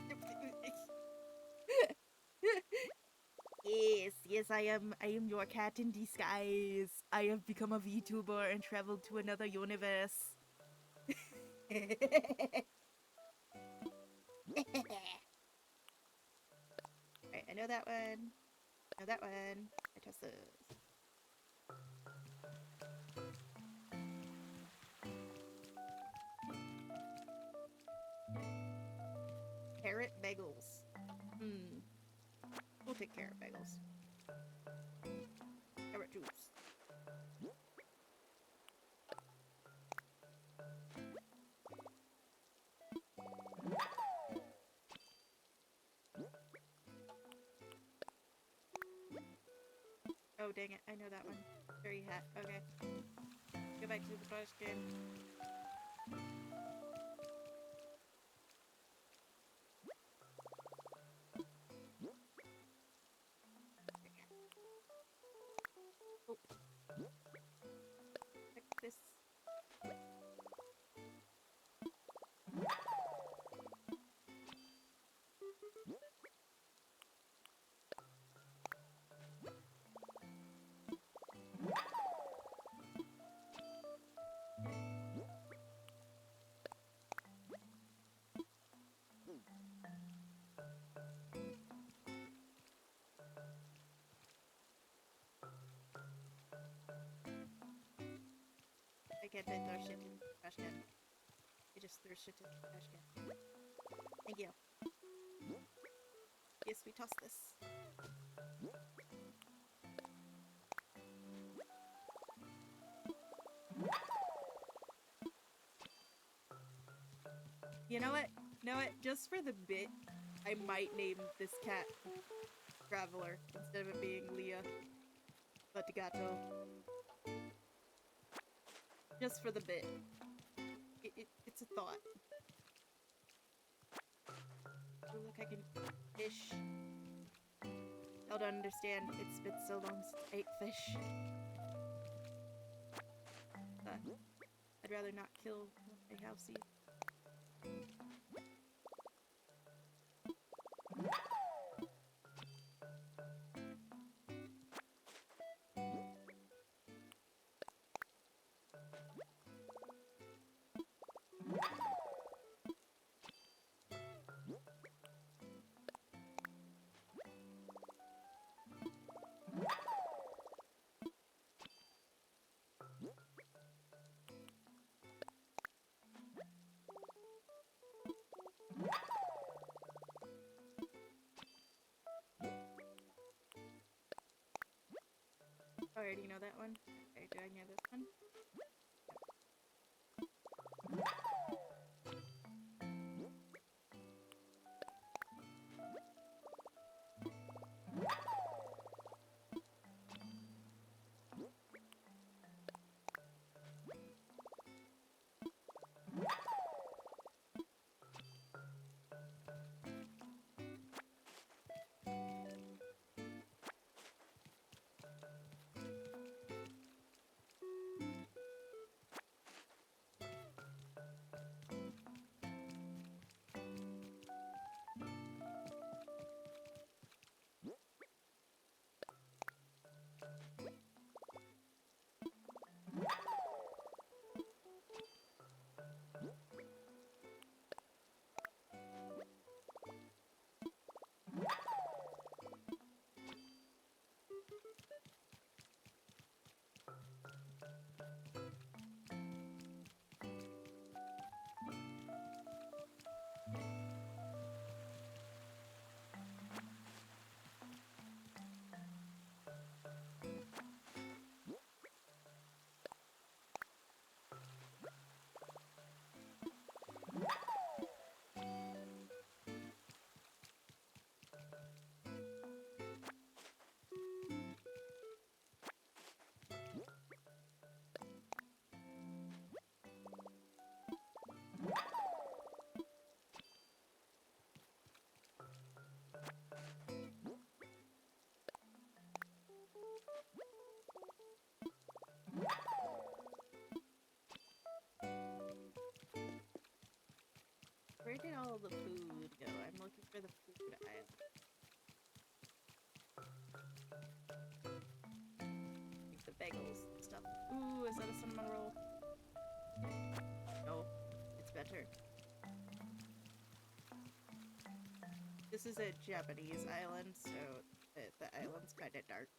yes, I am your cat in disguise. I have become a VTuber and traveled to another universe. Alright, I know that one. I know that one. I trust those. Carrot bagels. We'll take carrot bagels. Carrot juice. Oh, dang it. I know that one. Fairy hat. Okay. Go back to the pumpkin. Oh. Check this. can't throw shit in the trash can. I just threw shit in the trash can. Thank you. Yes, we toss this. You know what? You know what? Just for the bit, I might name this cat Traveler instead of it being Leah Latigato. Just for the bit. It's a thought. Oh, look, I can fish. Y'all don't understand. It's been so long since I ate fish. I'd rather not kill my housey. I already know that one. Okay, do I know this one? Where did all the food go? I'm looking for the food aisle. Like the bagels and stuff. Ooh, is that a cinnamon roll? No, it's better. This is a Japanese island, so the island's kind of dark.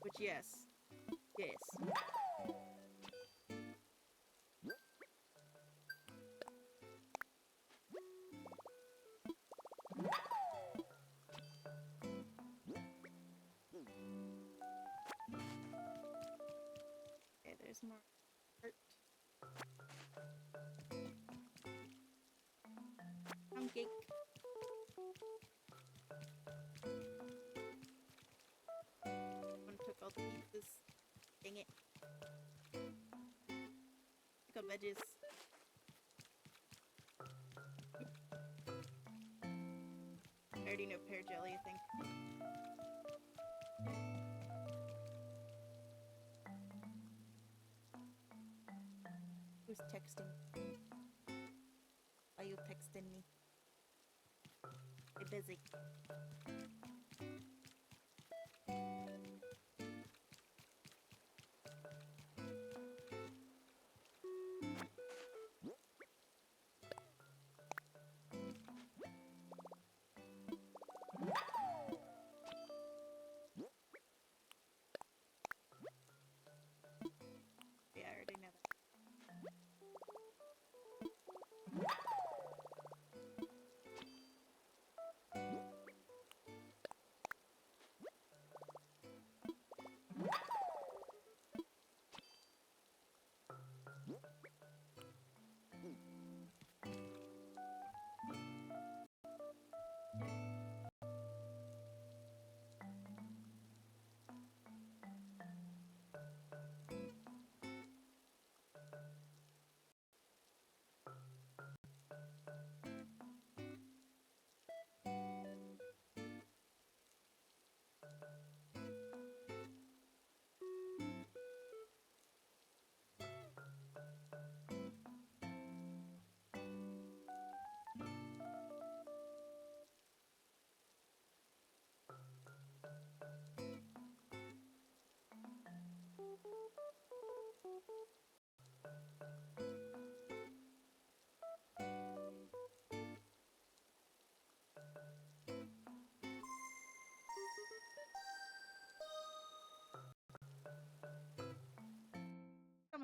Which, yes. Yes. Okay, there's more hurt. Cake. One took all the pieces. Dang it. Pick up veggies. I already know pear jelly, I think. Who's texting? Why are you texting me? I'm busy.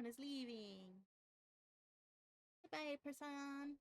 is leaving. Bye, person.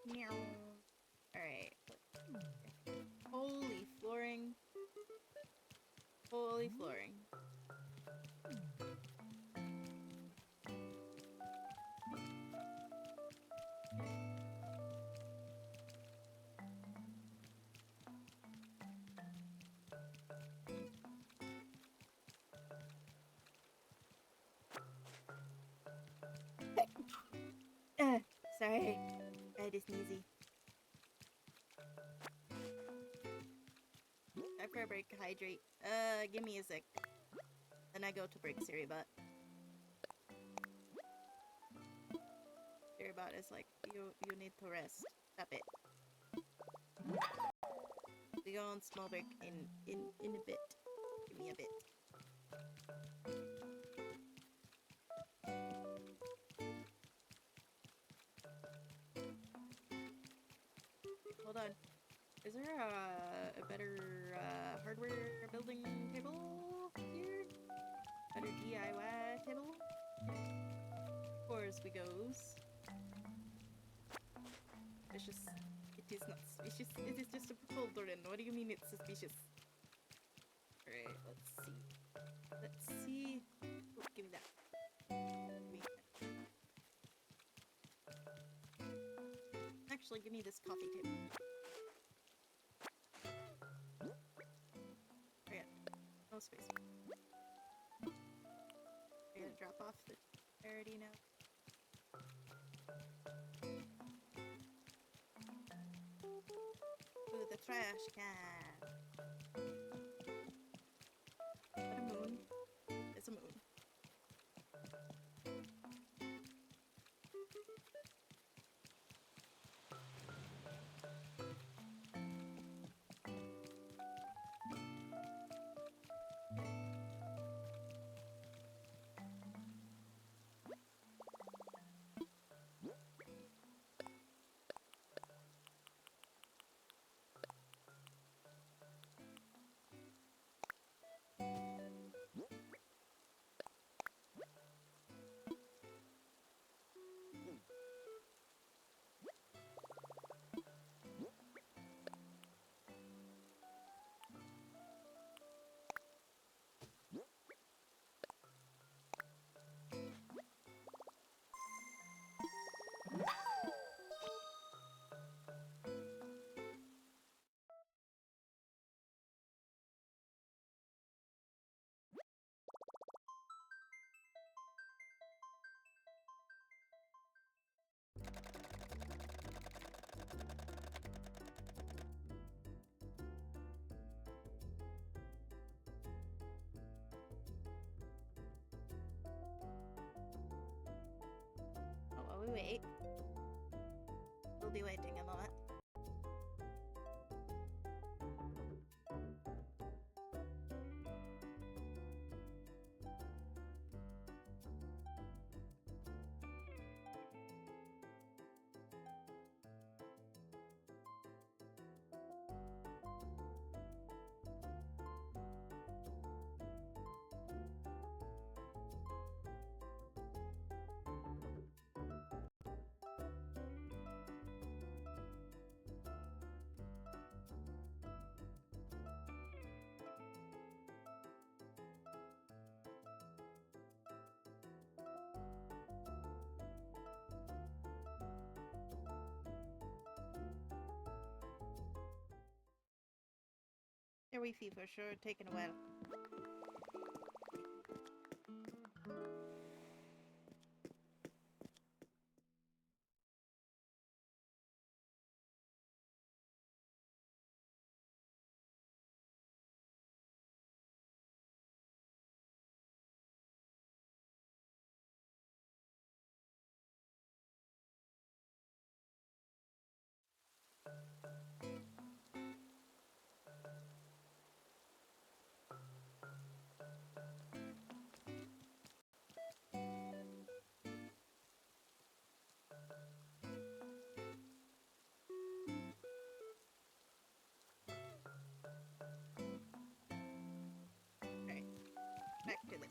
Meow. Alright. Holy flooring. Holy flooring. Sorry. I had a sneezy. After I break, hydrate. Give me a sec. Then I go to break Siribot. Siribot is like, you need to rest. Stop it. We go on small break in a bit. Give me a bit. Hold on. Is there a better hardware building table here? Better DIY table? Of course we goes. Suspicious. It is not suspicious. It is just a cauldron. What do you mean it's suspicious? Alright, let's see. Let's see. Oh, give me that. Give me that. Actually, give me this coffee table. No space. I gotta drop off the parody now. Ooh, the trash can. Is that a moon? It's a moon. Oh, while we wait, we'll be waiting a moment. Wi-Fi for sure, taking a while. Alright, back to this.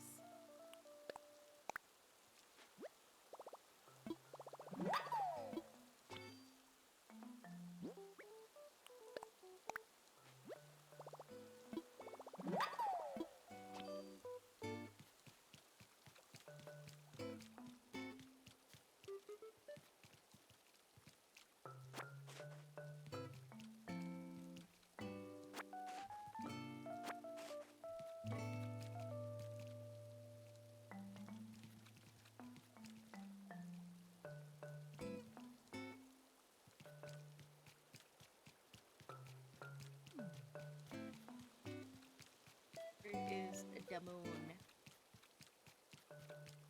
Where is the moon?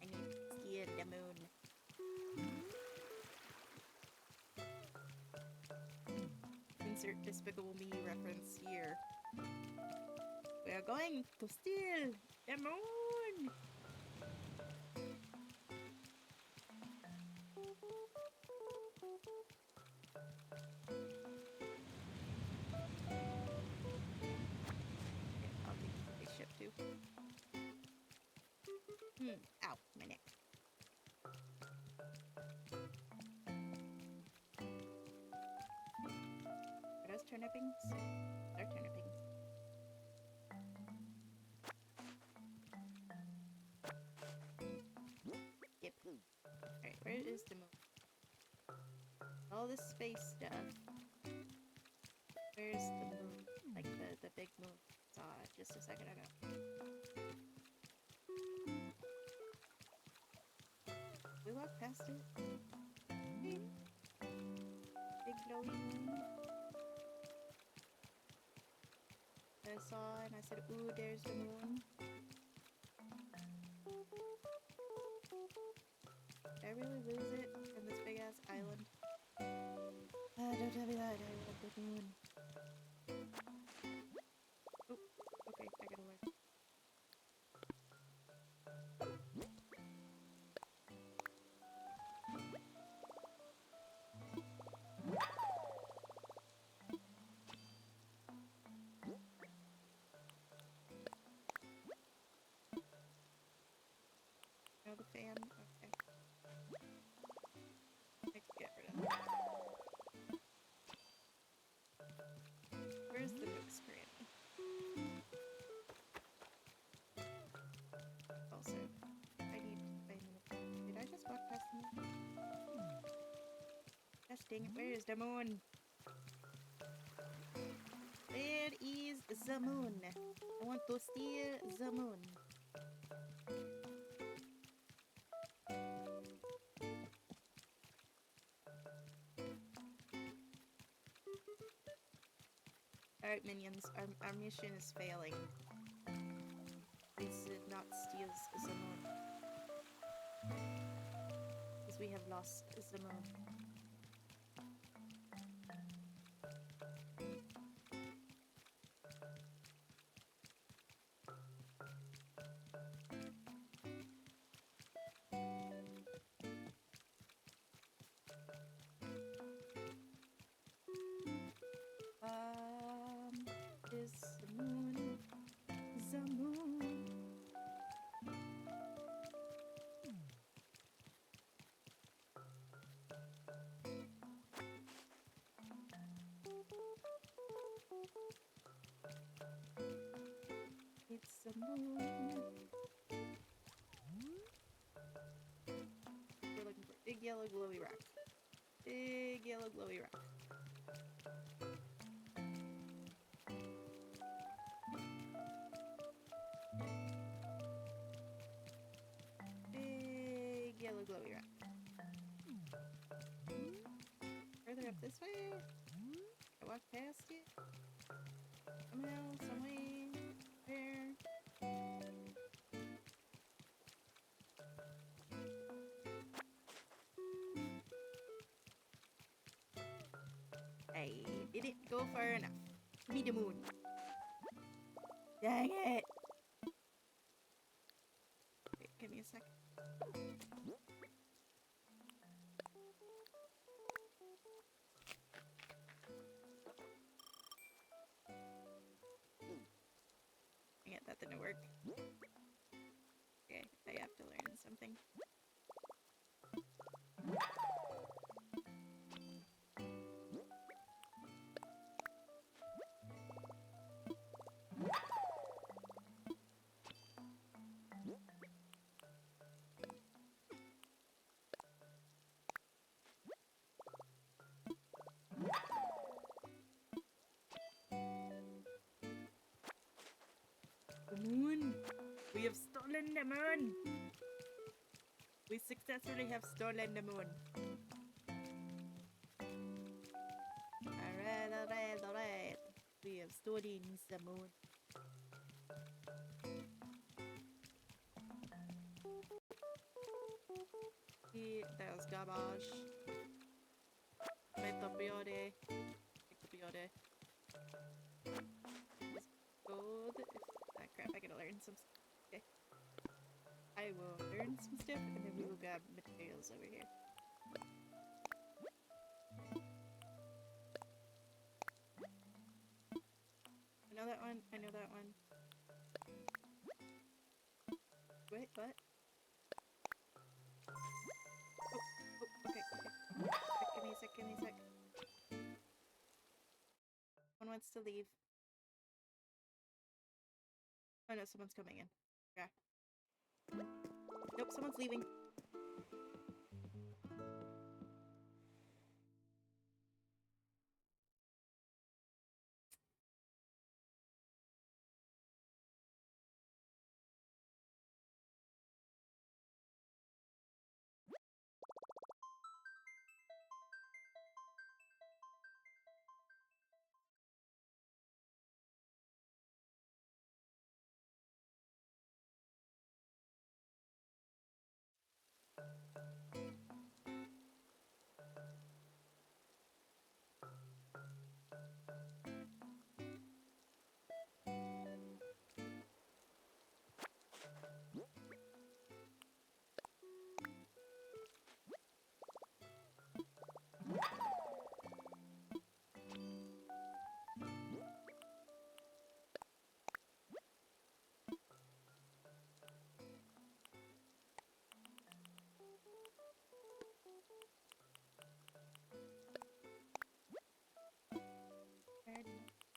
I need to see the moon. Insert Despicable Me reference here. We are going to steal the moon! Okay, I'll take the spaceship too. Ow, my neck. Are those turnipings? They're turnipings. Yep. Alright, where is the moon? All this space stuff. Where's the moon? Like the big moon. Saw it just a second ago. We walked past it. Big glowy moon. I saw and I said, ooh, there's the moon. Did I really lose it from this big ass island? Don't tell me that. I want the moon. Oh, okay, I gotta learn. Oh, the fan. Okay. I can get rid of that. Where's the Nook's Cranny? Also, I need to find the Nook's. Did I just walk past the moon? Gosh dang it, where is the moon? Where is the moon? I want to steal the moon. Alright, minions, our mission is failing. Please did not steal the moon. Because we have lost the moon. Is the moon, the moon. It's the moon. We're looking for a big yellow glowy rock. Big yellow glowy rock. it this way? I walk past it? Somehow, some way, where? I didn't go far enough. Give me the moon. Dang it! Wait, give me a sec. Dang it, that didn't work. Okay, I have to learn something. The moon! We have stolen the moon! We successfully have stolen the moon. Alright, alright, alright. We have stolen the moon. That was garbage. Right up your day. Gold. Ah, crap, I gotta learn some stuff. Okay. I will learn some stuff and then we will grab materials over here. I know that one. I know that one. Wait, what? Oh, okay. Give me a sec. One wants to leave. Oh no, someone's coming in. Yeah. Nope, someone's leaving.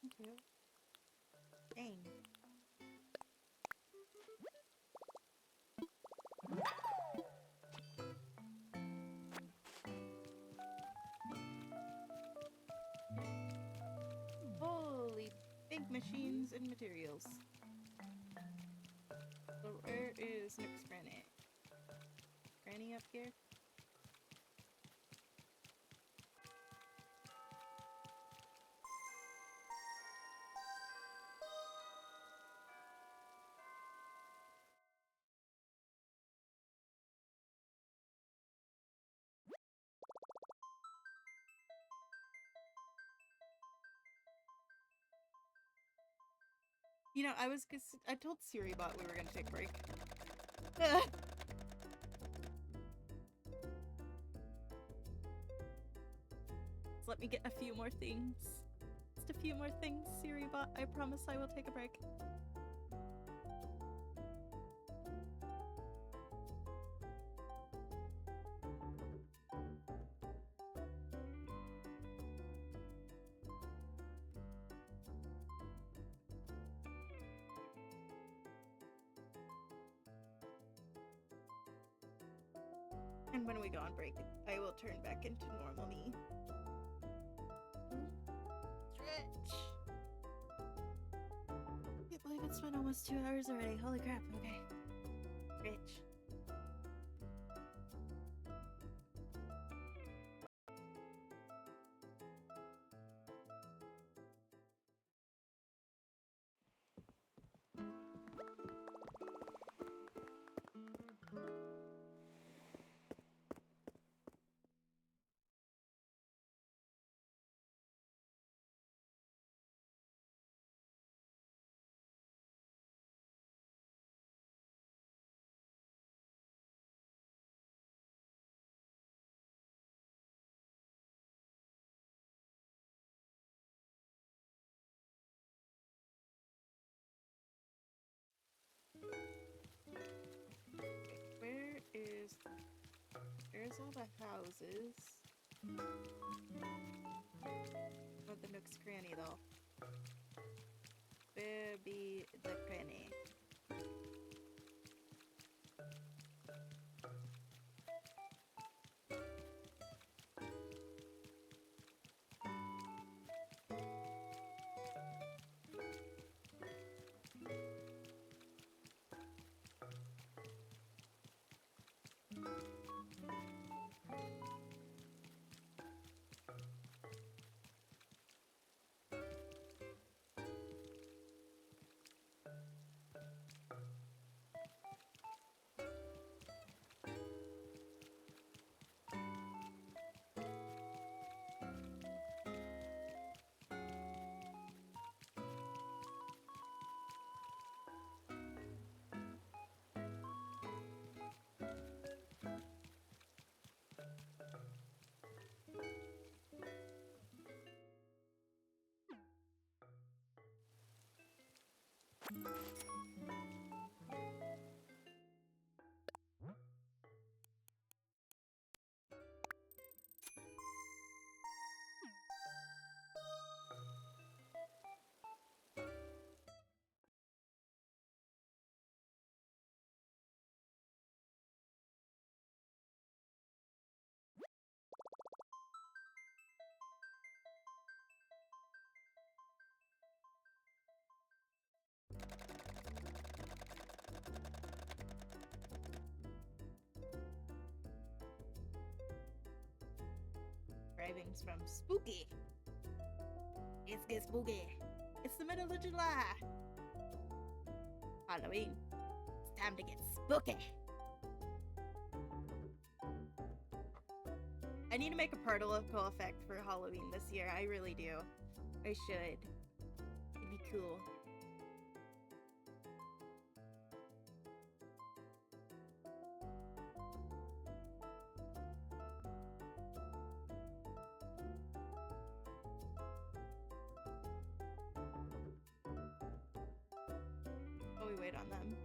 Thank you. Dang. Holy big machines and materials. So where is Nook's Granny? Granny up here? You know, I told Siribot we were gonna take a break. Let me get a few more things. Just a few more things, Siribot. I promise I will take a break. And when we go on break, I will turn back into normal me. Stretch! I can't believe it's been almost 2 hours already. Holy crap, okay. Stretch. There's all the houses. What the nook's cranny, though? Where be the cranny? Cravings from spooky. It's get spooky. It's the middle of July. Halloween. It's time to get spooky. I need to make a particle effect for Halloween this year. I really do. I should. It'd be cool. Oh, we wait on them.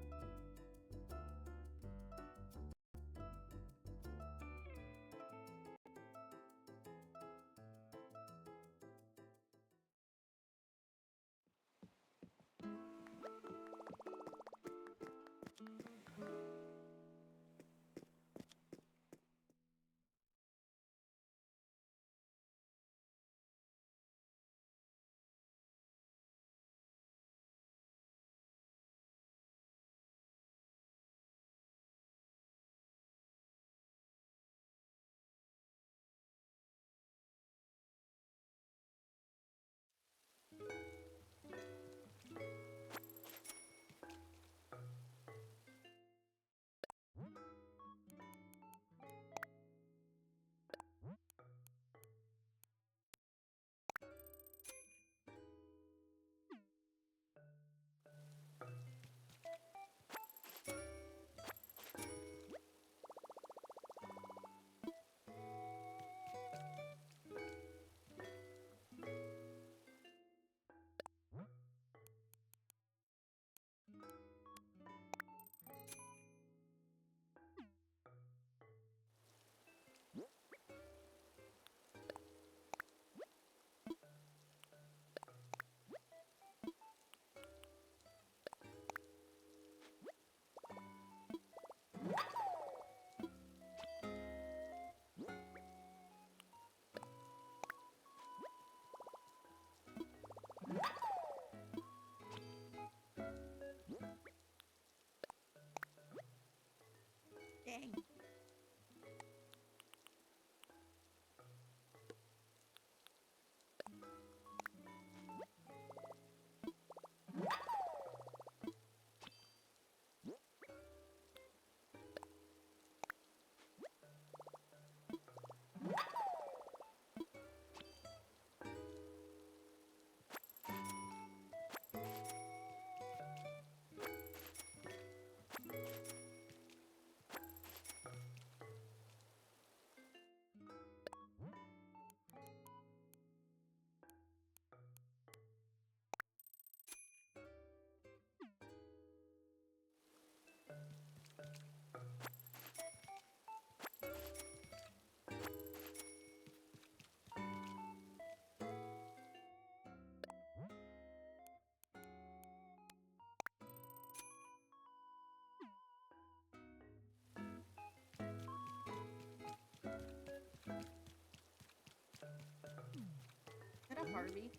that Harvey?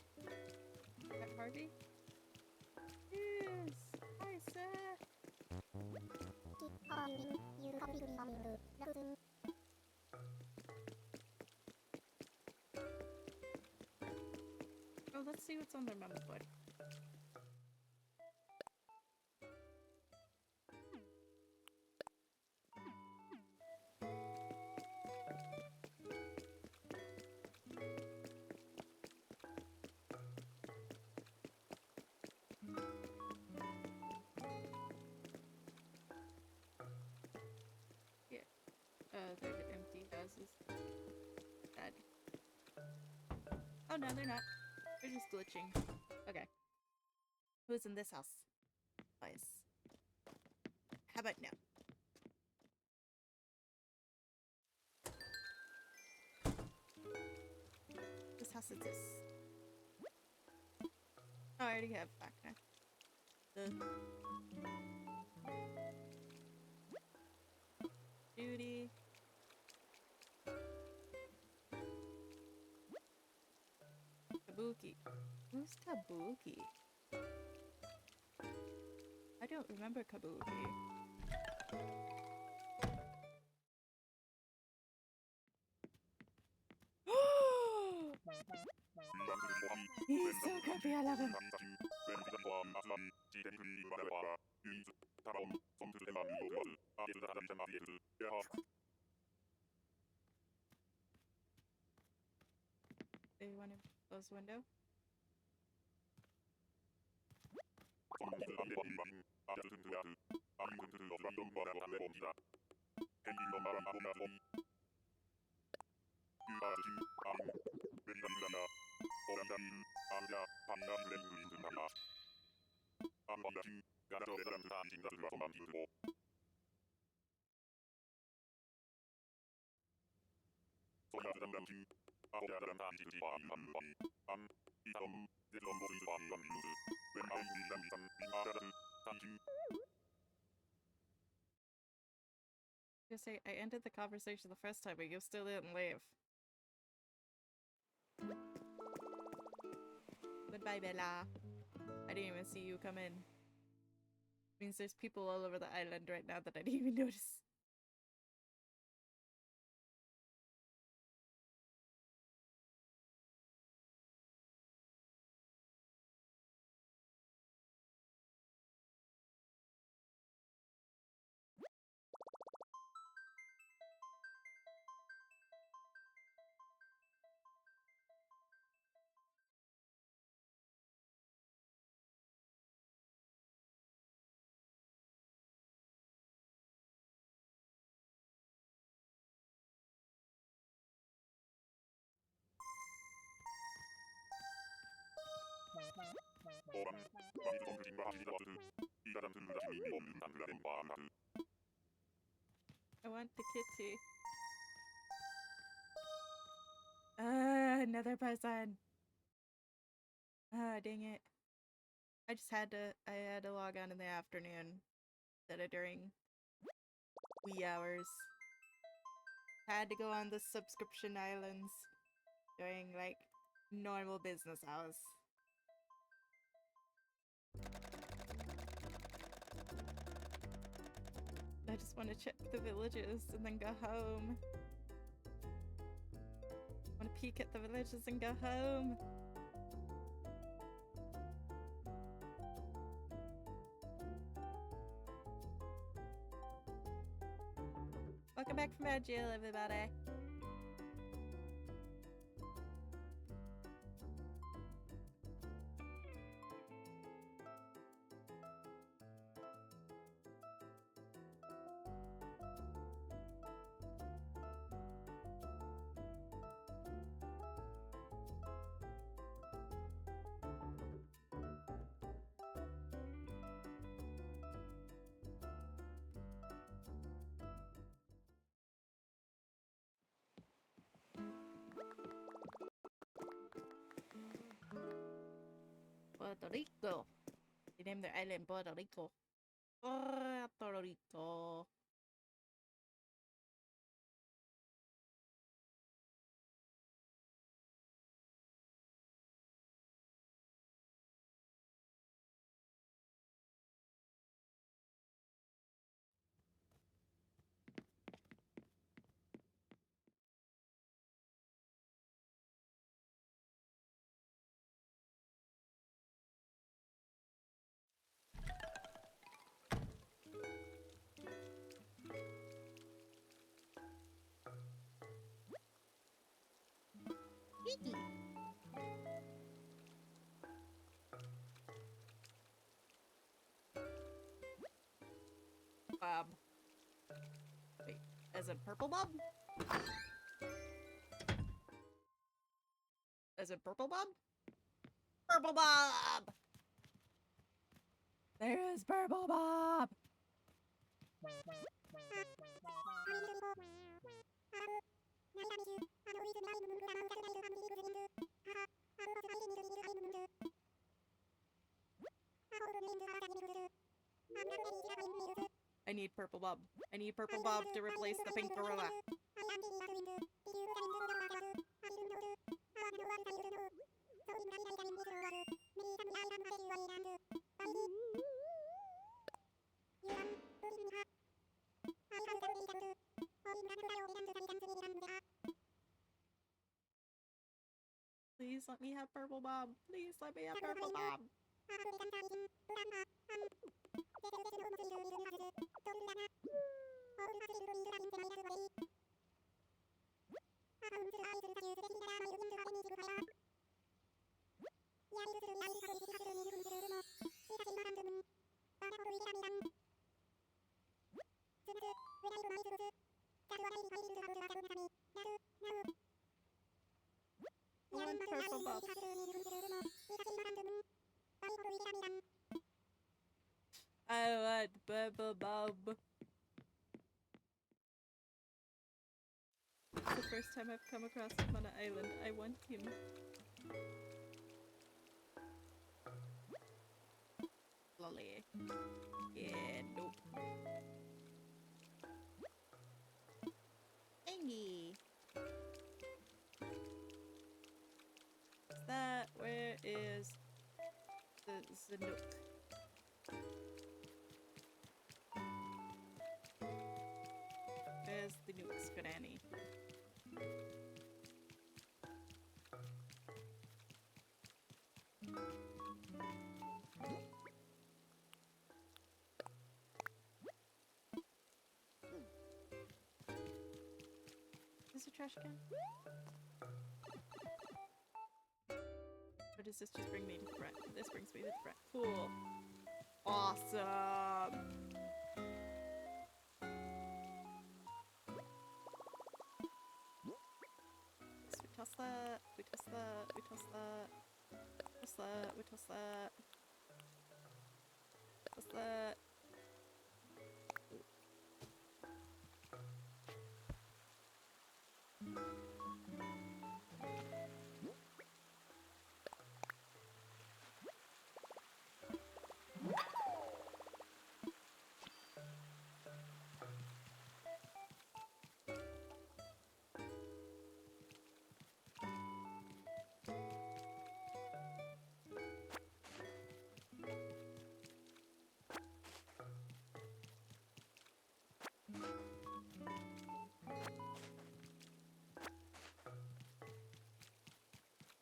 Is that Harvey? Yes! Hi, sir! Oh, let's see what's on their memo board. They're the empty houses. Sad. Oh no, they're not. They're just glitching. Okay. Who's in this house? Boys. How about no? Whose house is this? Oh, I already have back now. Judy. Kabuki. Who's Kabuki? I don't remember Kabuki. He's so grumpy, I love him. Do you want to close the window? Just say I ended the conversation the first time, but you still didn't leave. Goodbye, Bella. I didn't even see you come in. Means there's people all over the island right now that I didn't even notice. I want the kitty. Another person. Ah, dang it. I had to log on in the afternoon instead of during wee hours. Had to go on the subscription islands during like normal business hours. I just want to check the villages and then go home. Want to peek at the villages and go home. Welcome back from our jail, everybody. Puerto Rico. They named their island Puerto Rico. Puerto Rico. As a purple bob? As a purple bob? Purple bob! There is purple bob! I need purple bob. I need purple bob to replace the pink gorilla. Please let me have purple bob. Please let me have purple bob. I want purple bob. I want purple bob. It's the first time I've come across him on an island. I want him. Lolly. Yeah, nope. Angie. Is that? Where is the Zanook? Where's the Nook's granny? Is this a trash can? Or does this just bring me to the front? This brings me to the front. Cool. Awesome. So we toss that, we toss that, we toss that, toss that, we toss that, toss that.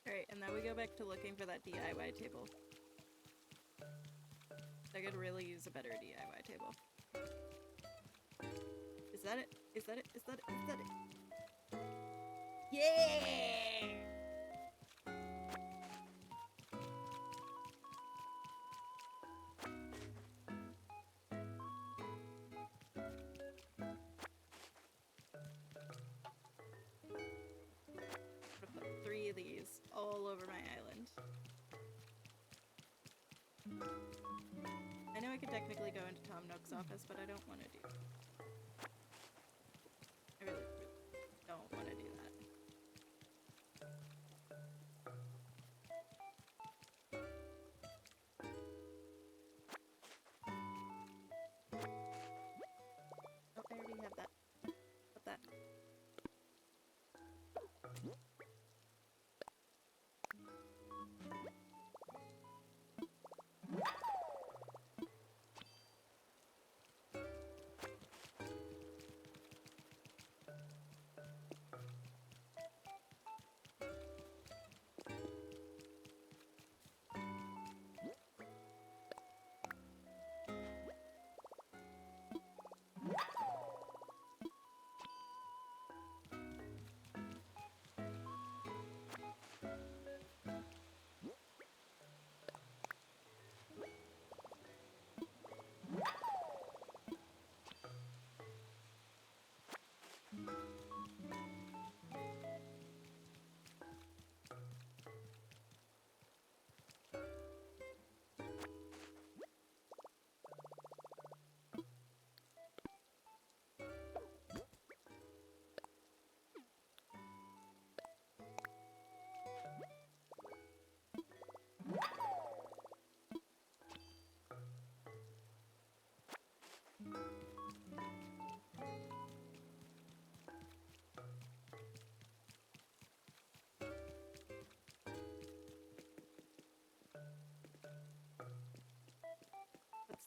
Alright, and now we go back to looking for that DIY table. I could really use a better DIY table. Is that it? Is that it? Is that it? Is that it? Yeah! Three of these all over my island. I know I could technically go into Tom Nook's office, but I don't want to do that. I really, really don't want to do that. Oh, I already have that. Put that.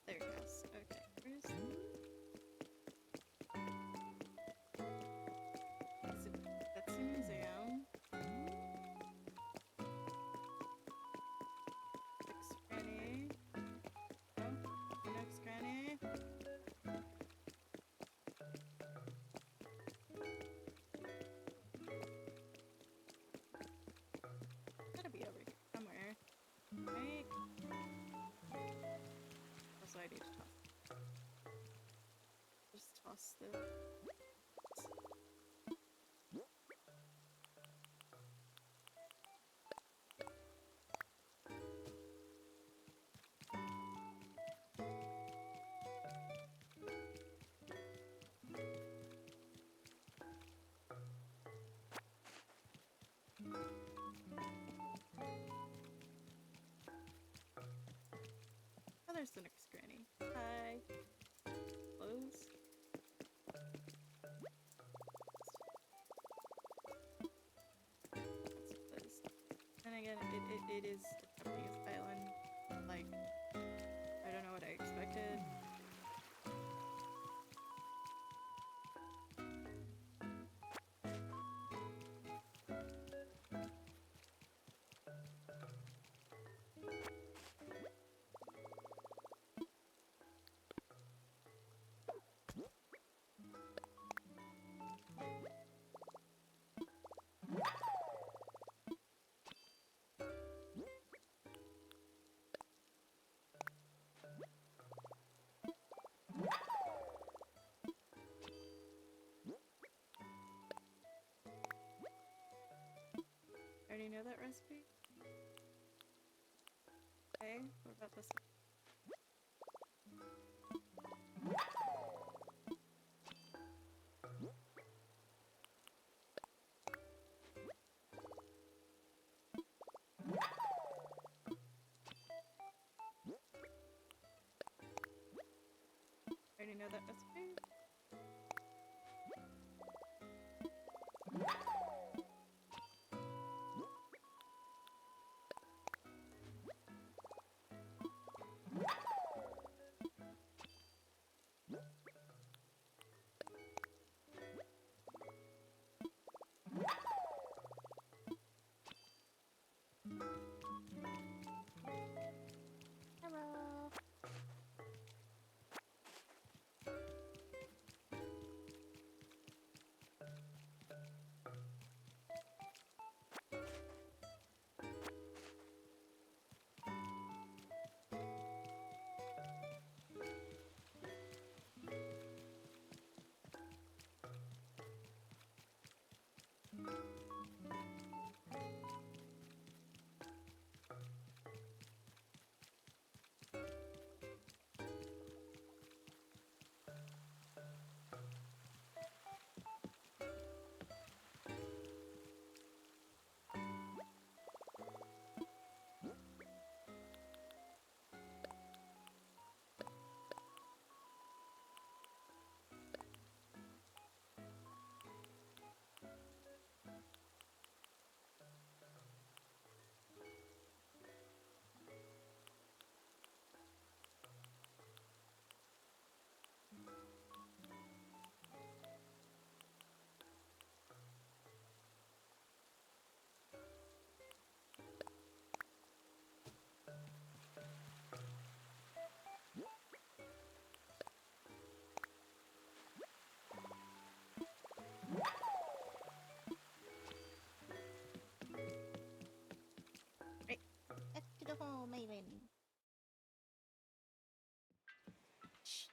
There it goes. Okay, where's the... Is it... That's the museum. Next granny. Oh, next granny. Gotta be over here somewhere. Right? Also, I need to toss. Just toss the... Oh, there's the next granny. Hi. Close. That's closed. And again, it is a Japanese island. Like, I don't know what I expected. I already know that recipe. Okay, what about this one? I already know that recipe. Hello. Right. Back to the home island. Shh.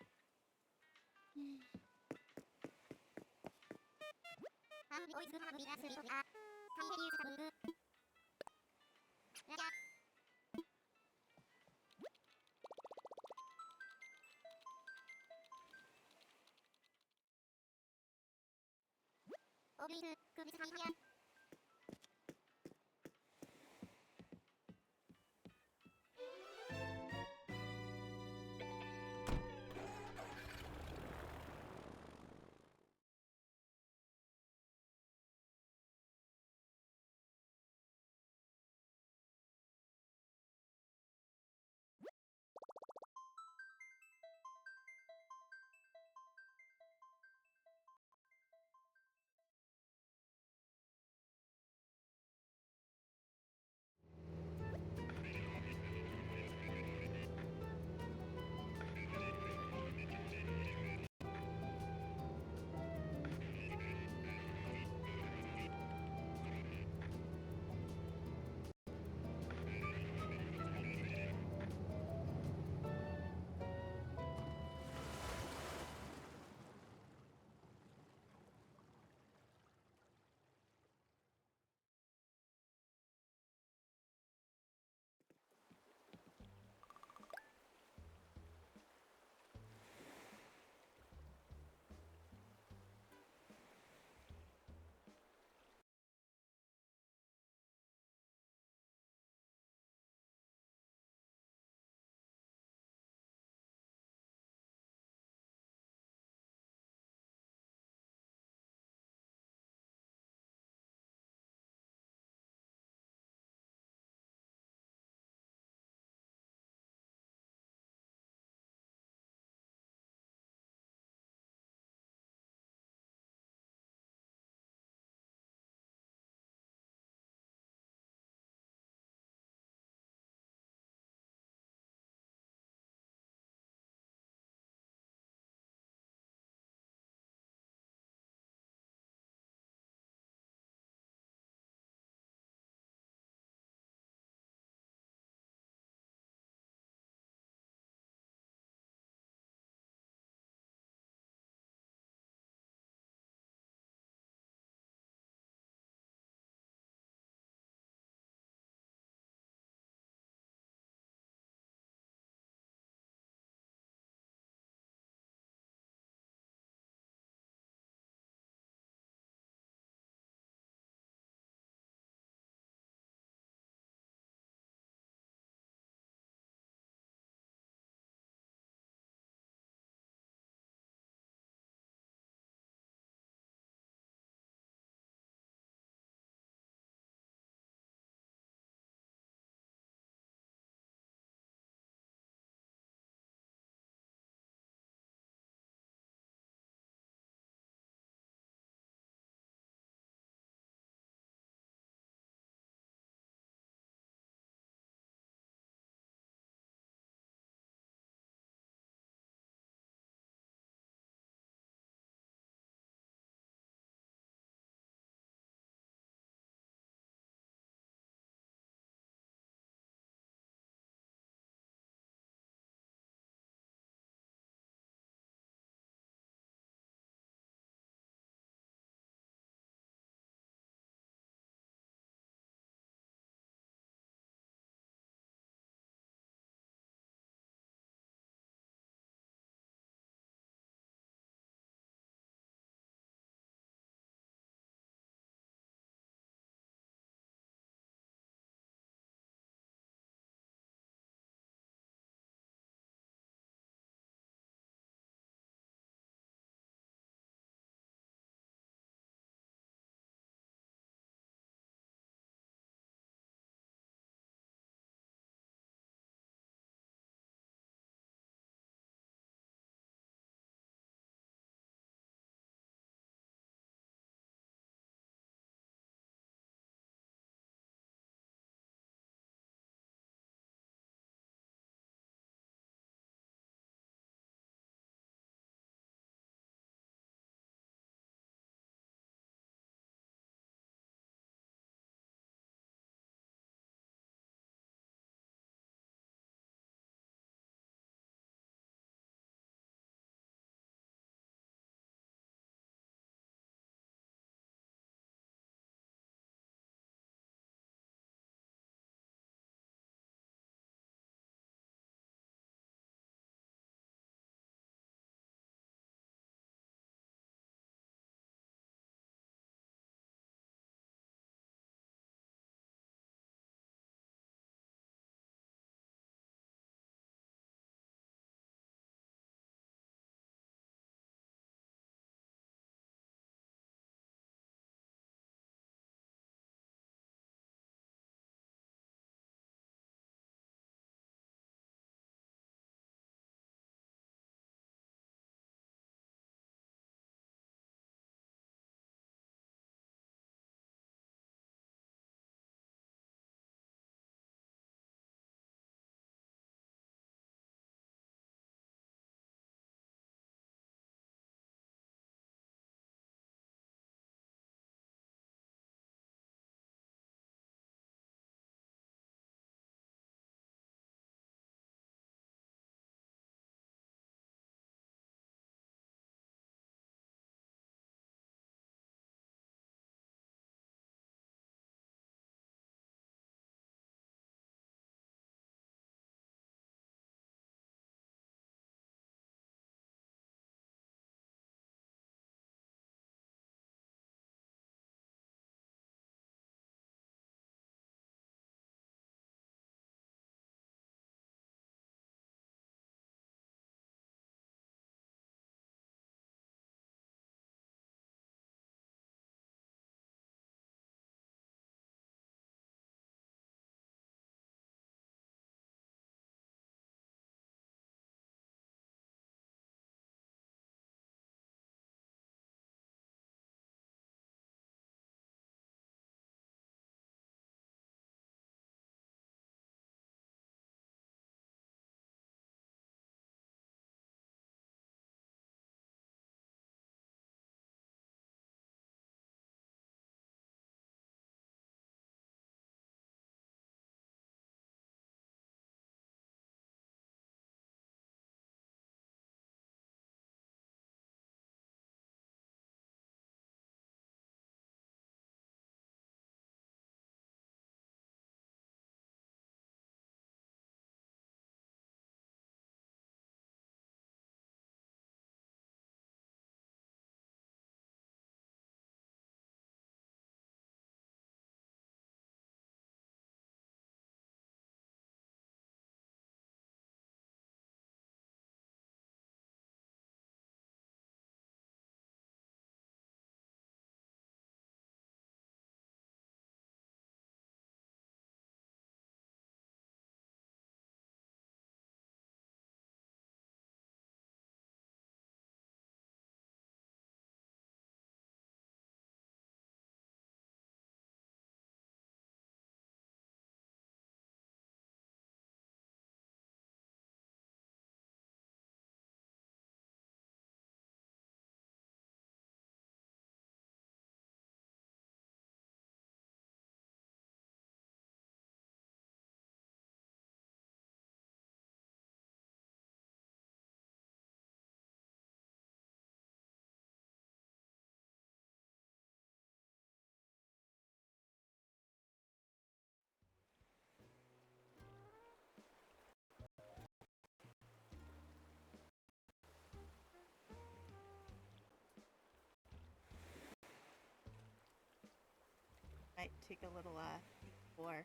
take a little peek for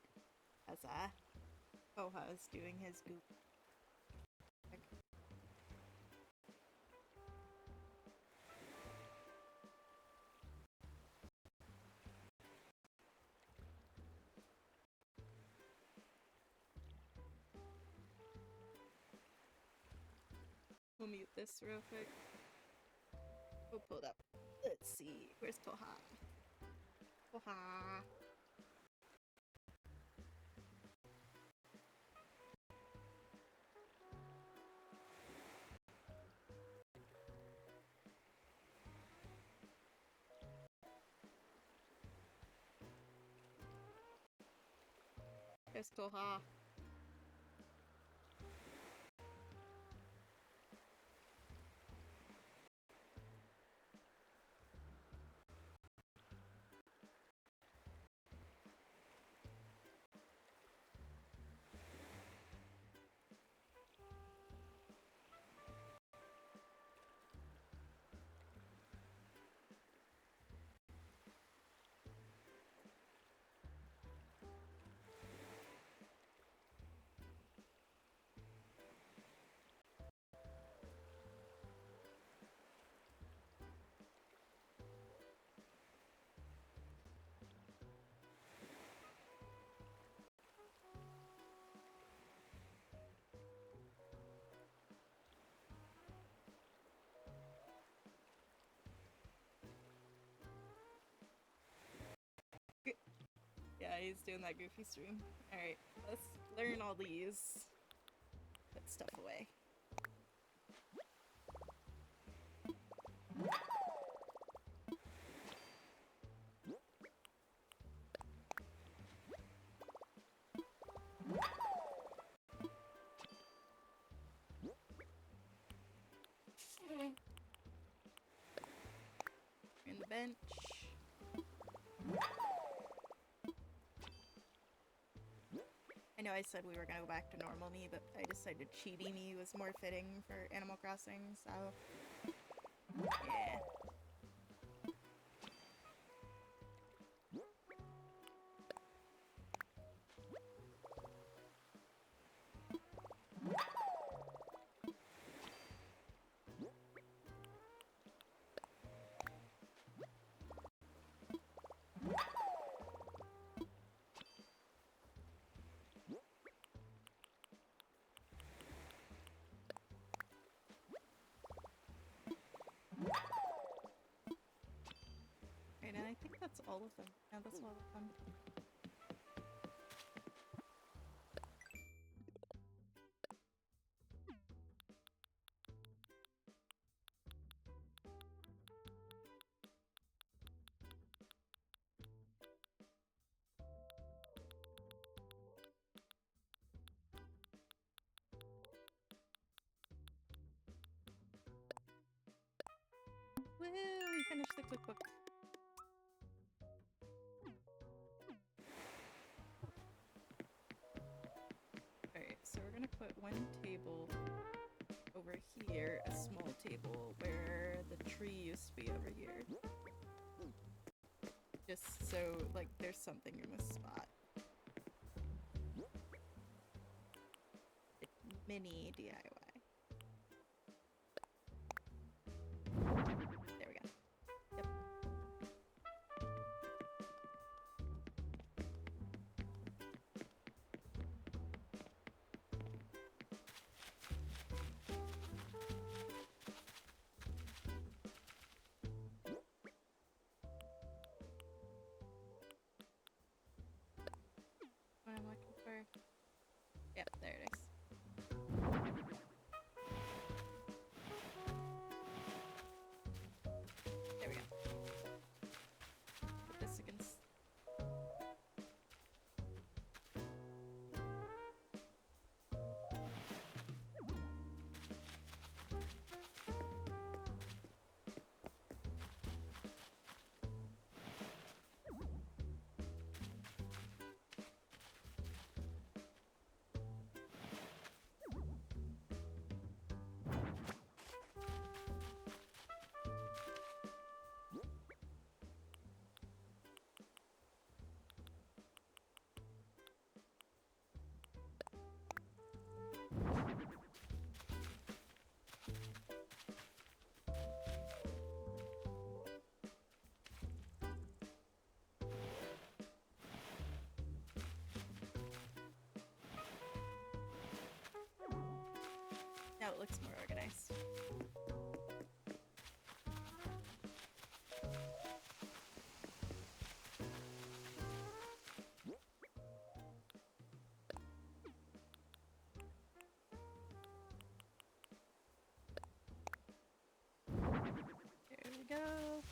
as Xoxo is doing his goop. We'll mute this real quick. We'll pull it up. Let's see. Where's Xoxo? Xoxo. There's Xoxo. Yeah, he's doing that goofy stream. Alright, let's learn all these. Put stuff away. In the bench. I know I said we were gonna go back to normal me, but I decided chibi me was more fitting for Animal Crossing, so yeah. Right, and I think that's all of them. Yeah, that's all of them. Woo! We finished the cookbook. Alright, so we're gonna put one table over here, a small table, where the tree used to be over here. Just so, like, there's something in this spot. Mini DIY. There we go. Yep. What I'm looking for. Yep, there it is. it looks more organized. There we go.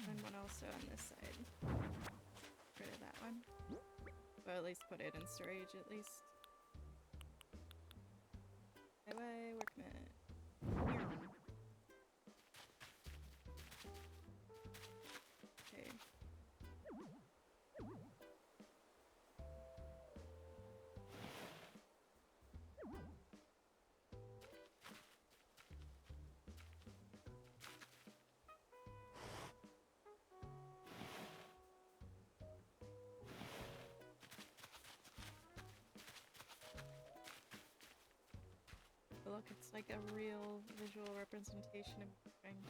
And one also on this side. Get rid of that one. Well, at least put it in storage, at least. Anyway, work minute. Okay. Look, it's like a real visual representation of furniture.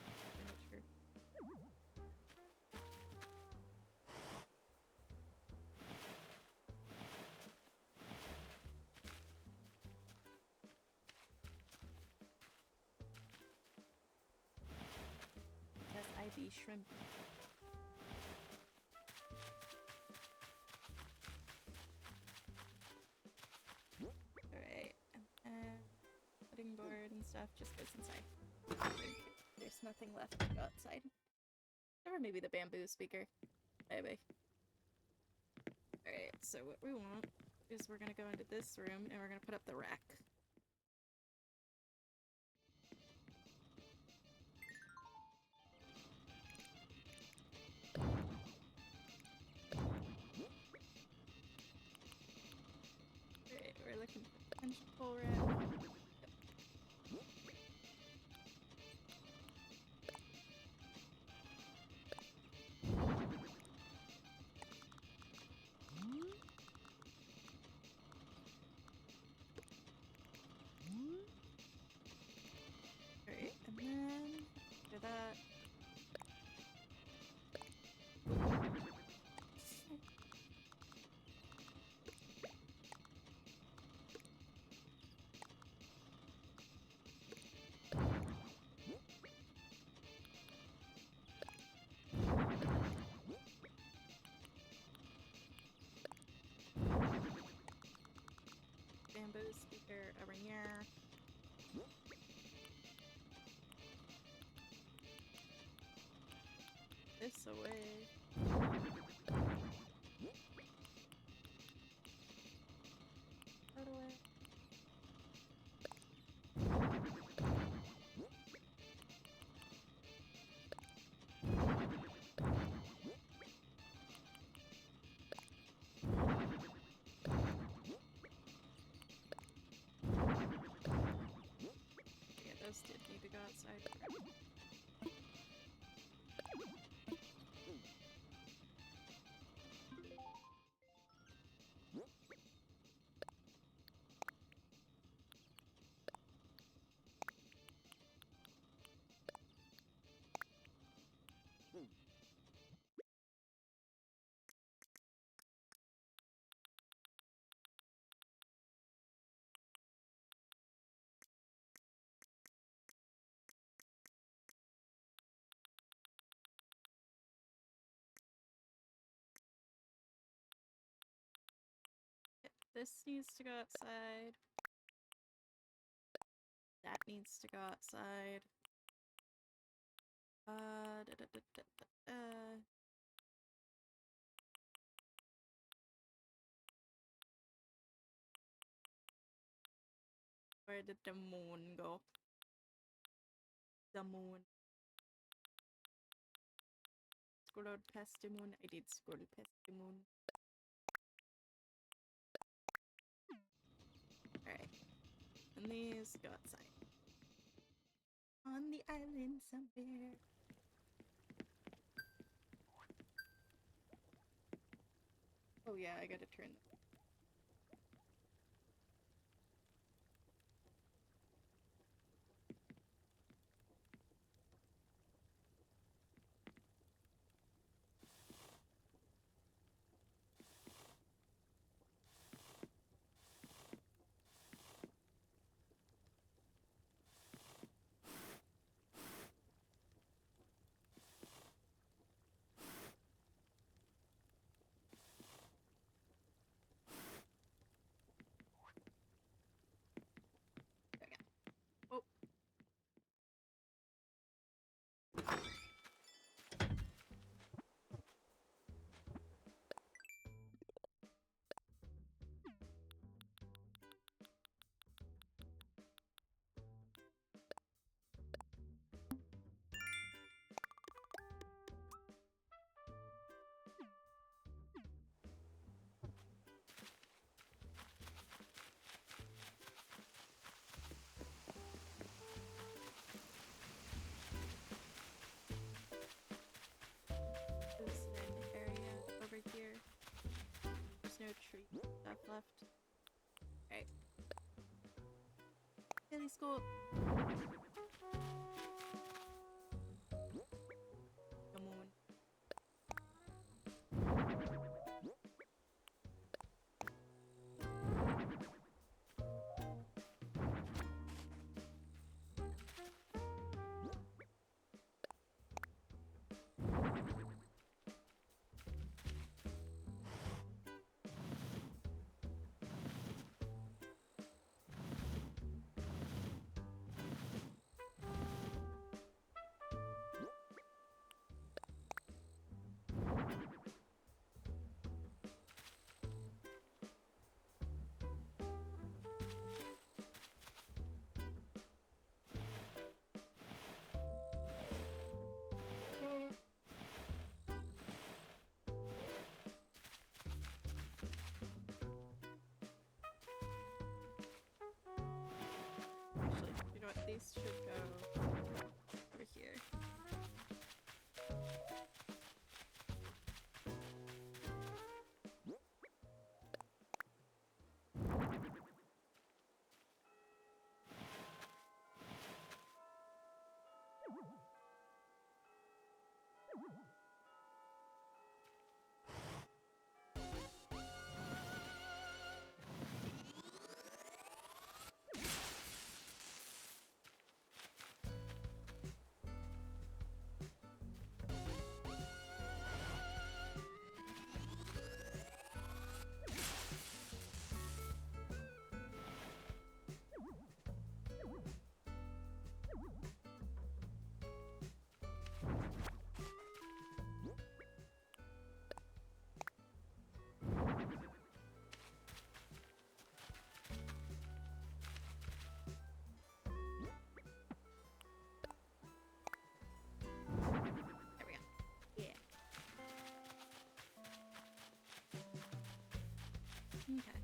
Yes, IB shrimp. Alright, and cutting board and stuff just goes inside. There's nothing left to go outside. Or maybe the bamboo speaker. Maybe. Alright, so what we want is we're gonna go into this room and we're gonna put up the rack. Alright, we're looking for the tension pole rack. Alright, and then after that. Bamboo speaker over here. This away. That away. Yeah, those did need to go outside. This needs to go outside. That needs to go outside. Da, da, da, da, da. Where did the moon go? The moon. Scrolled past the moon. I did scroll past the moon. Alright. And these go outside. On the island somewhere. Oh yeah, I gotta turn the over here. There's no tree stuff left. Alright. Billy school. Come on. Actually, you know what? These should go over here. There we go. Yeah. Okay.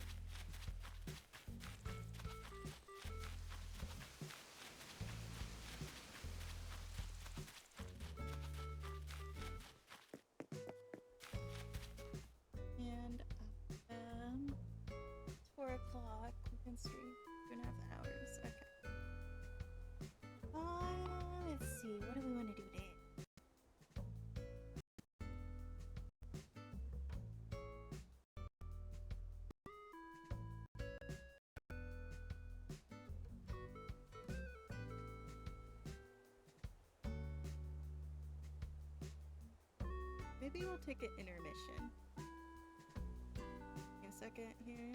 And it's 4 o'clock. We can stream 2.5 hours. Okay. Let's see. What do we want to do today? Maybe we'll take an intermission. Give me a second here.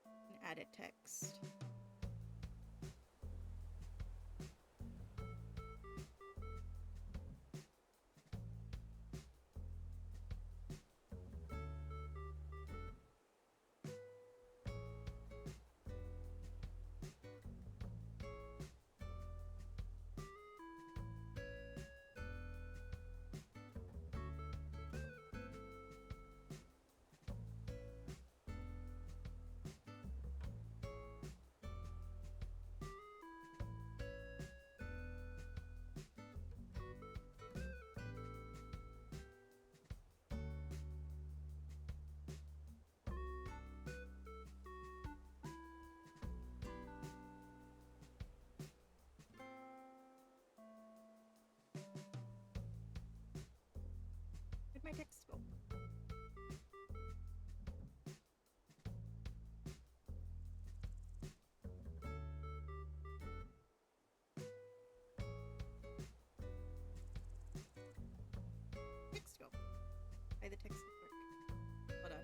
And add a text. Where'd my text go? Text go. Why the text didn't work? Hold on.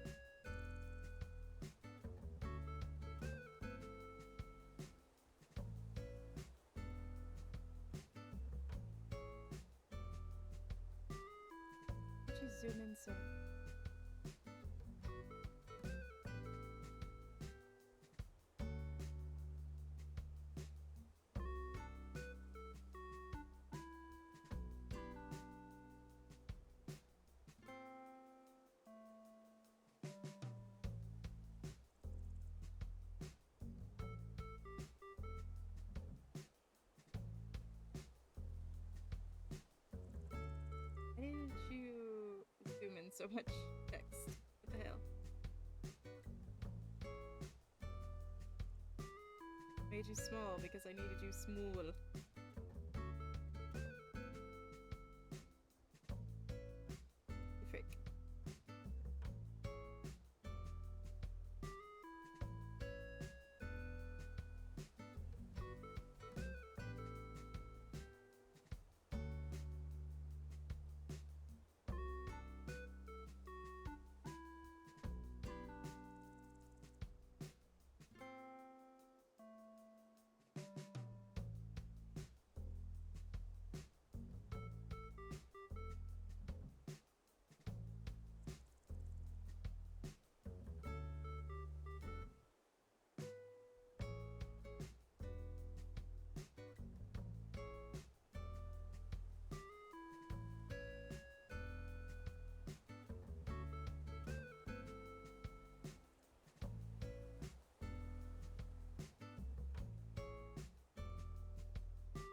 Why don't you zoom in some? Why didn't you in so much text. What the hell? Made you small because I needed you small. Frick.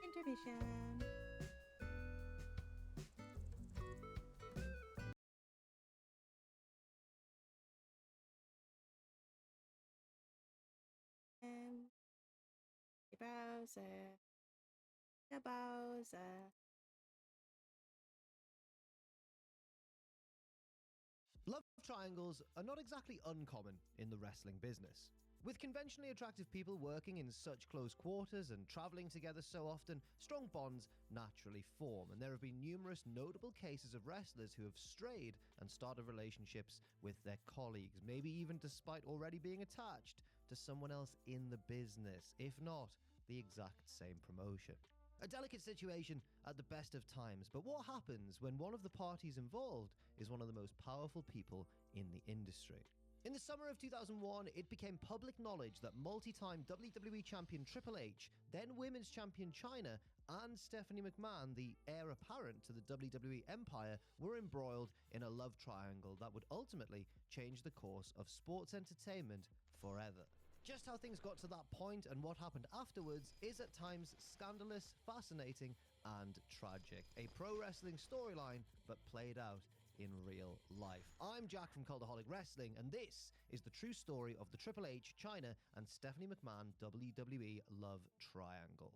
Intermission. And Bowser. The Bowser. Love triangles are not exactly uncommon in the wrestling business. With conventionally attractive people working in such close quarters and traveling together so often, strong bonds naturally form, and there have been numerous notable cases of wrestlers who have strayed and started relationships with their colleagues, maybe even despite already being attached to someone else in the business, if not the exact same promotion. A delicate situation at the best of times, but what happens when one of the parties involved is one of the most powerful people in the industry? In the summer of 2001, it became public knowledge that multi-time WWE champion Triple H, then women's champion Chyna, and Stephanie McMahon, the heir apparent to the WWE empire, were embroiled in a love triangle that would ultimately change the course of sports entertainment forever. Just how things got to that point and what happened afterwards is at times scandalous, fascinating, and tragic. A pro wrestling storyline, but played out in real life. I'm Jack from Cultaholic Wrestling, and this is the true story of the Triple H, Chyna, and Stephanie McMahon WWE love triangle.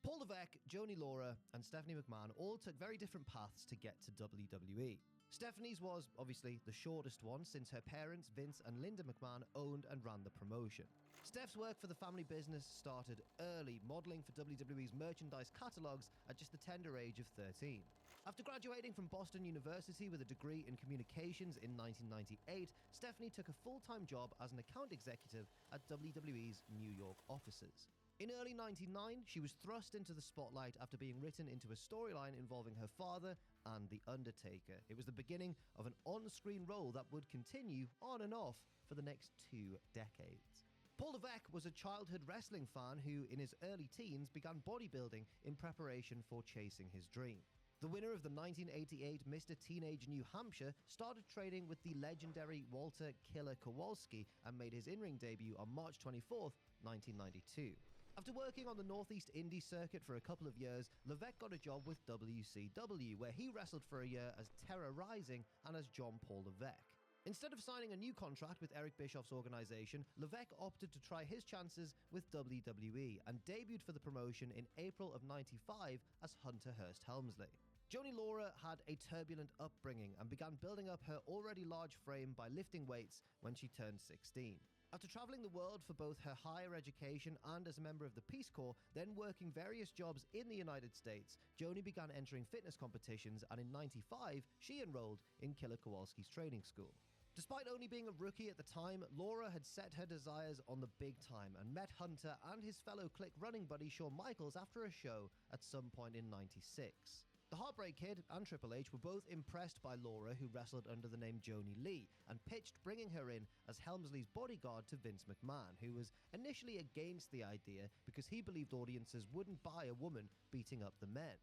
Paul Levesque, Joni Laura, and Stephanie McMahon all took very different paths to get to WWE. Stephanie's was obviously the shortest one, since her parents, Vince and Linda McMahon, owned and ran the promotion. Steph's work for the family business started early, modeling for WWE's merchandise catalogs at just the tender age of 13. After graduating from Boston University with a degree in communications in 1998, Stephanie took a full-time job as an account executive at WWE's New York offices. In early 1999, she was thrust into the spotlight after being written into a storyline involving her father and The Undertaker. It was the beginning of an on-screen role that would continue on and off for the next 2 decades. Paul Levesque was a childhood wrestling fan who, in his early teens, began bodybuilding in preparation for chasing his dream. The winner of the 1988 Mr. Teenage New Hampshire started training with the legendary Walter Killer Kowalski and made his in-ring debut on March 24, 1992. After working on the Northeast Indie circuit for a couple of years, Levesque got a job with WCW, where he wrestled for a year as Terror Rising and as John Paul Levesque. Instead of signing a new contract with Eric Bischoff's organization, Levesque opted to try his chances with WWE and debuted for the promotion in April of '95 as Hunter Hearst Helmsley. Joni Laura had a turbulent upbringing and began building up her already large frame by lifting weights when she turned 16. After traveling the world for both her higher education and as a member of the Peace Corps, then working various jobs in the United States, Joni began entering fitness competitions, and in '95, she enrolled in Killer Kowalski's training school. Despite only being a rookie at the time, Laura had set her desires on the big time and met Hunter and his fellow Click running buddy Shawn Michaels after a show at some point in '96. The Heartbreak Kid and Triple H were both impressed by Laura, who wrestled under the name Joni Lee, and pitched bringing her in as Helmsley's bodyguard to Vince McMahon, who was initially against the idea because he believed audiences wouldn't buy a woman beating up the men.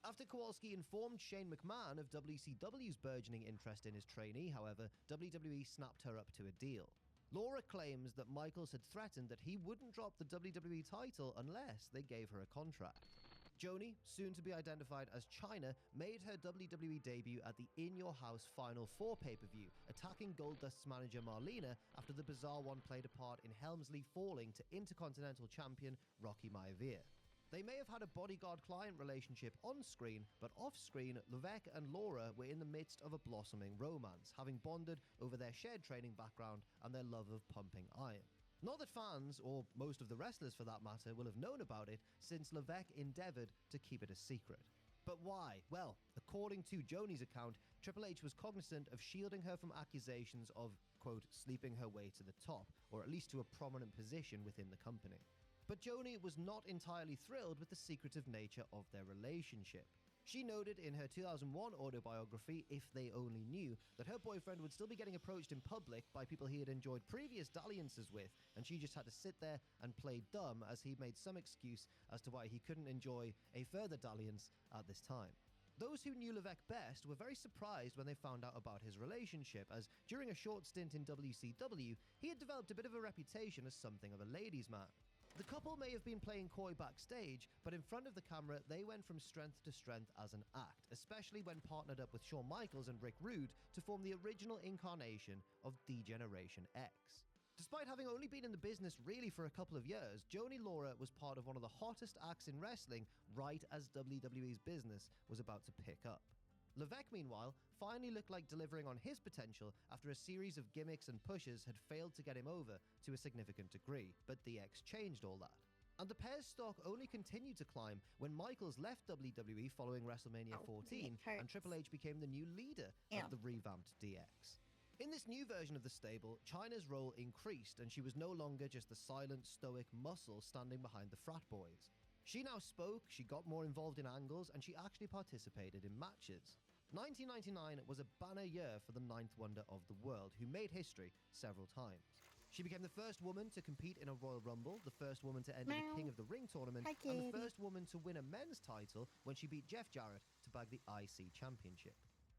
After Kowalski informed Shane McMahon of WCW's burgeoning interest in his trainee, however, WWE snapped her up to a deal. Laura claims that Michaels had threatened that he wouldn't drop the WWE title unless they gave her a contract. Joni, soon to be identified as Chyna, made her WWE debut at the In Your House Final 4 pay-per-view, attacking Goldust's manager Marlena after the Bizarre One played a part in Helmsley falling to Intercontinental Champion Rocky Maivia. They may have had a bodyguard-client relationship on-screen, but off-screen, Levesque and Laura were in the midst of a blossoming romance, having bonded over their shared training background and their love of pumping iron. Not that fans, or most of the wrestlers for that matter, will have known about it, since Levesque endeavored to keep it a secret. But why? Well, according to Joni's account, Triple H was cognizant of shielding her from accusations of, quote, sleeping her way to the top, or at least to a prominent position within the company. But Joni was not entirely thrilled with the secretive nature of their relationship. She noted in her 2001 autobiography, If They Only Knew, that her boyfriend would still be getting approached in public by people he had enjoyed previous dalliances with, and she just had to sit there and play dumb as he made some excuse as to why he couldn't enjoy a further dalliance at this time. Those who knew Levesque best were very surprised when they found out about his relationship, as during a short stint in WCW, he had developed a bit of a reputation as something of a ladies' man. The couple may have been playing coy backstage, but in front of the camera, they went from strength to strength as an act, especially when partnered up with Shawn Michaels and Rick Rude to form the original incarnation of D-Generation X. Despite having only been in the business really for a couple of years, Joni Laura was part of one of the hottest acts in wrestling right as WWE's business was about to pick up. Levesque, meanwhile, finally looked like delivering on his potential after a series of gimmicks and pushes had failed to get him over to a significant degree, but DX changed all that. And the pair's stock only continued to climb when Michaels left WWE following WrestleMania 14 and Triple H became the new leader of the revamped DX. In this new version of the stable, Chyna's role increased and she was no longer just the silent, stoic muscle standing behind the frat boys. She now spoke, she got more involved in angles, and she actually participated in matches. 1999 was a banner year for the ninth wonder of the world, who made history several times. She became the first woman to compete in a Royal Rumble, the first woman to enter the King of the Ring tournament, and the first woman to win a men's title when she beat Jeff Jarrett to bag the IC Championship.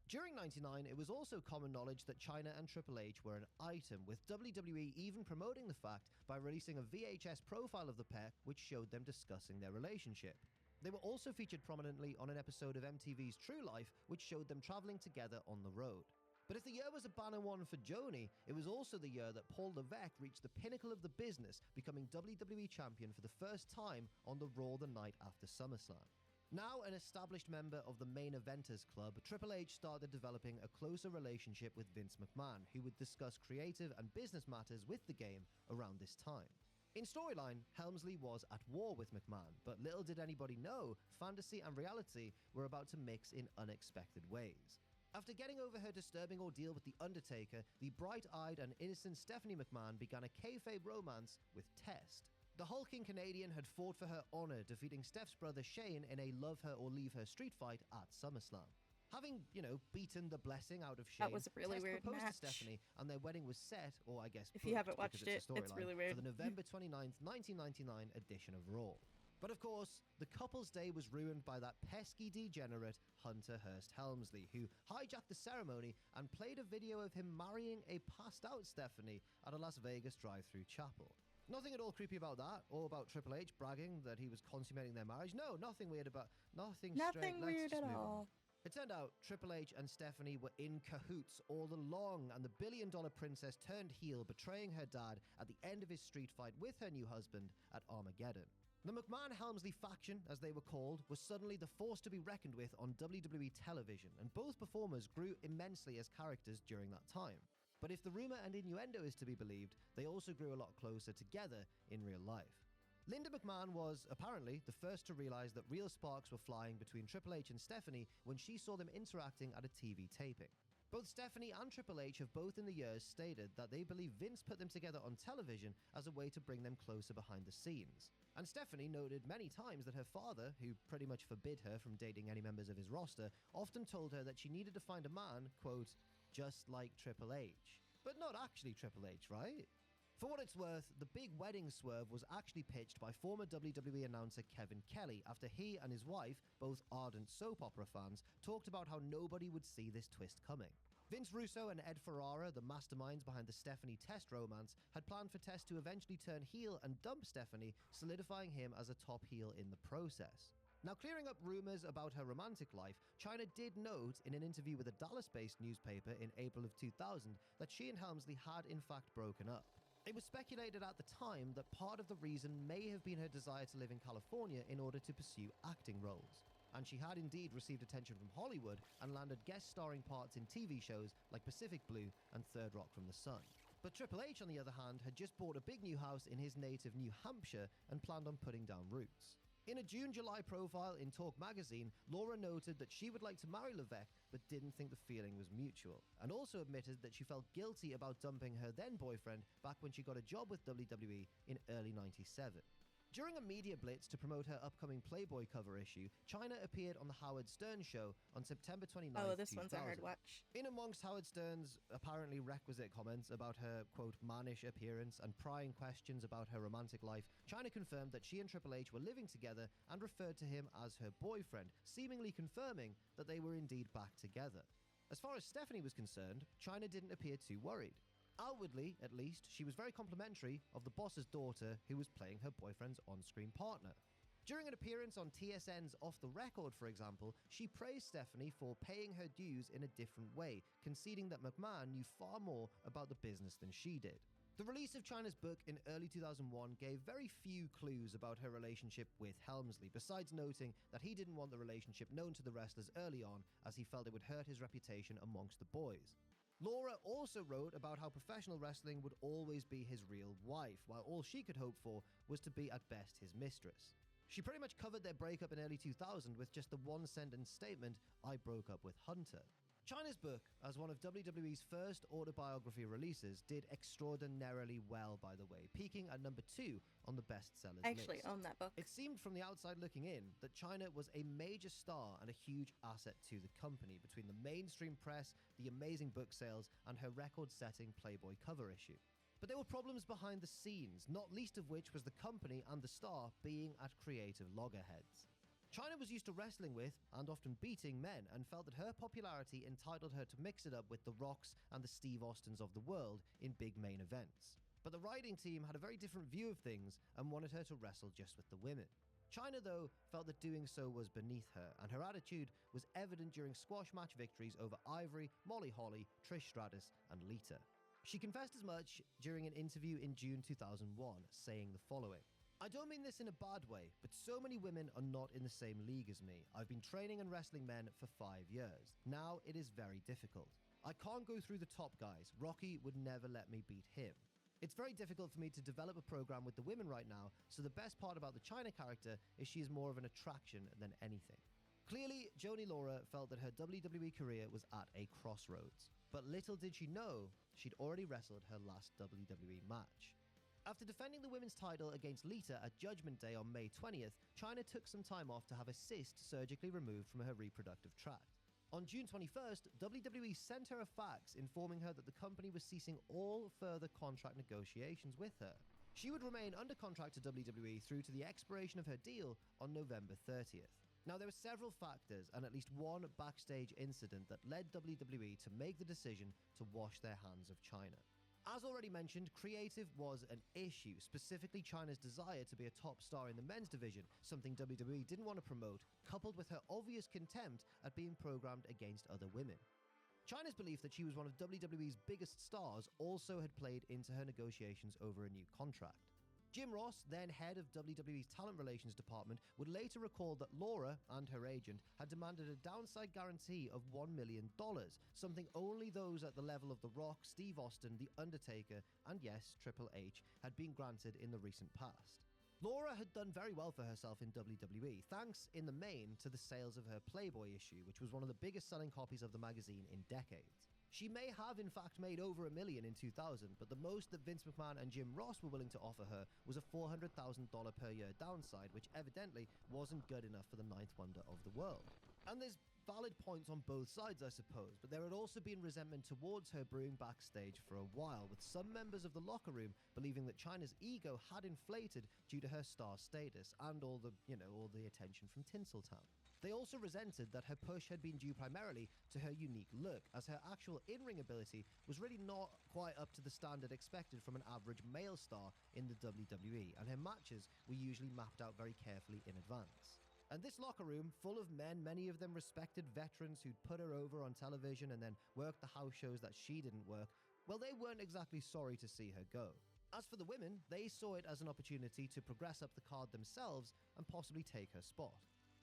During '99, it was also common knowledge that Chyna and Triple H were an item, with WWE even promoting the fact by releasing a VHS profile of the pair which showed them discussing their relationship. They were also featured prominently on an episode of MTV's True Life, which showed them traveling together on the road. But if the year was a banner one for Joni, it was also the year that Paul Levesque reached the pinnacle of the business, becoming WWE Champion for the first time on the Raw the night after SummerSlam. Now an established member of the Main Eventers Club, Triple H started developing a closer relationship with Vince McMahon, who would discuss creative and business matters with the game around this time. In storyline, Helmsley was at war with McMahon, but little did anybody know, fantasy and reality were about to mix in unexpected ways. After getting over her disturbing ordeal with The Undertaker, the bright-eyed and innocent Stephanie McMahon began a kayfabe romance with Test. The hulking Canadian had fought for her honor, defeating Steph's brother Shane in a love her or leave her street fight at SummerSlam. Having, beaten the blessing out of Shane, That was a really Test weird proposed match. to Stephanie, and their wedding was set, or I guess If you haven't booked, watched because it, it's storyline, really for weird. the November 29th, 1999 edition of Raw. But of course, the couple's day was ruined by that pesky degenerate Hunter Hearst Helmsley, who hijacked the ceremony and played a video of him marrying a passed-out Stephanie at a Las Vegas drive-thru chapel. Nothing at all creepy about that, or about Triple H bragging that he was consummating their marriage. No, nothing weird about... Nothing weird at all. It turned out Triple H and Stephanie were in cahoots all along, and the billion-dollar princess turned heel, betraying her dad at the end of his street fight with her new husband at Armageddon. The McMahon-Helmsley faction, as they were called, was suddenly the force to be reckoned with on WWE television, and both performers grew immensely as characters during that time. But if the rumor and innuendo is to be believed, they also grew a lot closer together in real life. Linda McMahon was, apparently, the first to realize that real sparks were flying between Triple H and Stephanie when she saw them interacting at a TV taping. Both Stephanie and Triple H have both in the years stated that they believe Vince put them together on television as a way to bring them closer behind the scenes. And Stephanie noted many times that her father, who pretty much forbid her from dating any members of his roster, often told her that she needed to find a man, quote, just like Triple H. But not actually Triple H, right? For what it's worth, the big wedding swerve was actually pitched by former WWE announcer Kevin Kelly after he and his wife, both ardent soap opera fans, talked about how nobody would see this twist coming. Vince Russo and Ed Ferrara, the masterminds behind the Stephanie Test romance, had planned for Test to eventually turn heel and dump Stephanie, solidifying him as a top heel in the process. Now, clearing up rumors about her romantic life, Chyna did note in an interview with a Dallas-based newspaper in April of 2000 that she and Helmsley had in fact broken up. It was speculated at the time that part of the reason may have been her desire to live in California in order to pursue acting roles. And she had indeed received attention from Hollywood and landed guest starring parts in TV shows like Pacific Blue and Third Rock from the Sun. But Triple H, on the other hand, had just bought a big new house in his native New Hampshire and planned on putting down roots. In a June-July profile in Talk magazine, Laura noted that she would like to marry Levesque but didn't think the feeling was mutual, and also admitted that she felt guilty about dumping her then-boyfriend back when she got a job with WWE in early '97. During a media blitz to promote her upcoming Playboy cover issue, Chyna appeared on The Howard Stern Show on September 29, Oh, this 2000. one's a hard watch. In amongst Howard Stern's apparently requisite comments about her, quote, mannish appearance and prying questions about her romantic life, Chyna confirmed that she and Triple H were living together and referred to him as her boyfriend, seemingly confirming that they were indeed back together. As far as Stephanie was concerned, Chyna didn't appear too worried. Outwardly, at least, she was very complimentary of the boss's daughter who was playing her boyfriend's on-screen partner. During an appearance on TSN's Off the Record, for example, she praised Stephanie for paying her dues in a different way, conceding that McMahon knew far more about the business than she did. The release of Chyna's book in early 2001 gave very few clues about her relationship with Helmsley, besides noting that he didn't want the relationship known to the wrestlers early on, as he felt it would hurt his reputation amongst the boys. Laura also wrote about how professional wrestling would always be his real wife, while all she could hope for was to be at best his mistress. She pretty much covered their breakup in early 2000 with just the one-sentence statement, "I broke up with Hunter." Chyna's book, as one of WWE's first autobiography releases, did extraordinarily well, by the way, peaking at number 2 on the bestsellers I actually list. own that book. It seemed from the outside looking in that Chyna was a major star and a huge asset to the company between the mainstream press, the amazing book sales, and her record-setting Playboy cover issue. But there were problems behind the scenes, not least of which was the company and the star being at creative loggerheads. Chyna was used to wrestling with, and often beating, men, and felt that her popularity entitled her to mix it up with the Rocks and the Steve Austins of the world in big main events. But the writing team had a very different view of things and wanted her to wrestle just with the women. Chyna, though, felt that doing so was beneath her, and her attitude was evident during squash match victories over Ivory, Molly Holly, Trish Stratus, and Lita. She confessed as much during an interview in June 2001, saying the following: "I don't mean this in a bad way, but so many women are not in the same league as me. I've been training and wrestling men for 5 years. Now it is very difficult. I can't go through the top guys. Rocky would never let me beat him. It's very difficult for me to develop a program with the women right now, so the best part about the Chyna character is she is more of an attraction than anything." Clearly, Joanie Laurer felt that her WWE career was at a crossroads. But little did she know, she'd already wrestled her last WWE match. After defending the women's title against Lita at Judgment Day on May 20th, Chyna took some time off to have a cyst surgically removed from her reproductive tract. On June 21st, WWE sent her a fax informing her that the company was ceasing all further contract negotiations with her. She would remain under contract to WWE through to the expiration of her deal on November 30th. Now, there were several factors and at least one backstage incident that led WWE to make the decision to wash their hands of Chyna. As already mentioned, creative was an issue, specifically Chyna's desire to be a top star in the men's division, something WWE didn't want to promote, coupled with her obvious contempt at being programmed against other women. Chyna's belief that she was one of WWE's biggest stars also had played into her negotiations over a new contract. Jim Ross, then head of WWE's talent relations department, would later recall that Laura and her agent had demanded a downside guarantee of $1 million, something only those at the level of The Rock, Steve Austin, The Undertaker, and yes, Triple H, had been granted in the recent past. Laura had done very well for herself in WWE, thanks in the main to the sales of her Playboy issue, which was one of the biggest selling copies of the magazine in decades. She may have in fact made over $1 million in 2000, but the most that Vince McMahon and Jim Ross were willing to offer her was a $400,000 per year downside, which evidently wasn't good enough for the ninth wonder of the world. And there's valid points on both sides, I suppose, but there had also been resentment towards her brewing backstage for a while, with some members of the locker room believing that Chyna's ego had inflated due to her star status and all the attention from Tinseltown. They also resented that her push had been due primarily to her unique look, as her actual in-ring ability was really not quite up to the standard expected from an average male star in the WWE, and her matches were usually mapped out very carefully in advance. And this locker room, full of men, many of them respected veterans who'd put her over on television and then worked the house shows that she didn't work, well, they weren't exactly sorry to see her go. As for the women, they saw it as an opportunity to progress up the card themselves and possibly take her spot.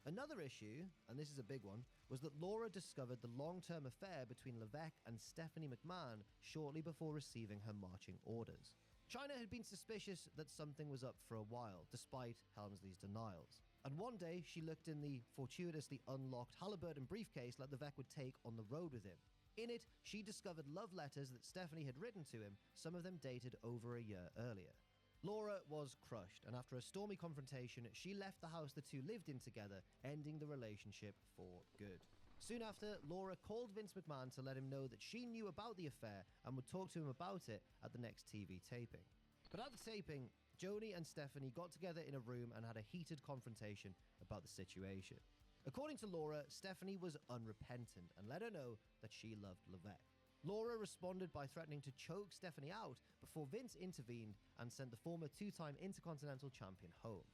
Another issue, and this is a big one, was that Laura discovered the long-term affair between Levesque and Stephanie McMahon shortly before receiving her marching orders. Chyna had been suspicious that something was up for a while, despite Helmsley's denials. And one day, she looked in the fortuitously unlocked Halliburton briefcase like Levesque would take on the road with him. In it, she discovered love letters that Stephanie had written to him, some of them dated over a year earlier. Laura was crushed, and after a stormy confrontation, she left the house the two lived in together, ending the relationship for good. Soon after, Laura called Vince McMahon to let him know that she knew about the affair and would talk to him about it at the next TV taping. But at the taping, Joni and Stephanie got together in a room and had a heated confrontation about the situation. According to Laura, Stephanie was unrepentant and let her know that she loved Levesque. Laura responded by threatening to choke Stephanie out before Vince intervened and sent the former two-time Intercontinental Champion home.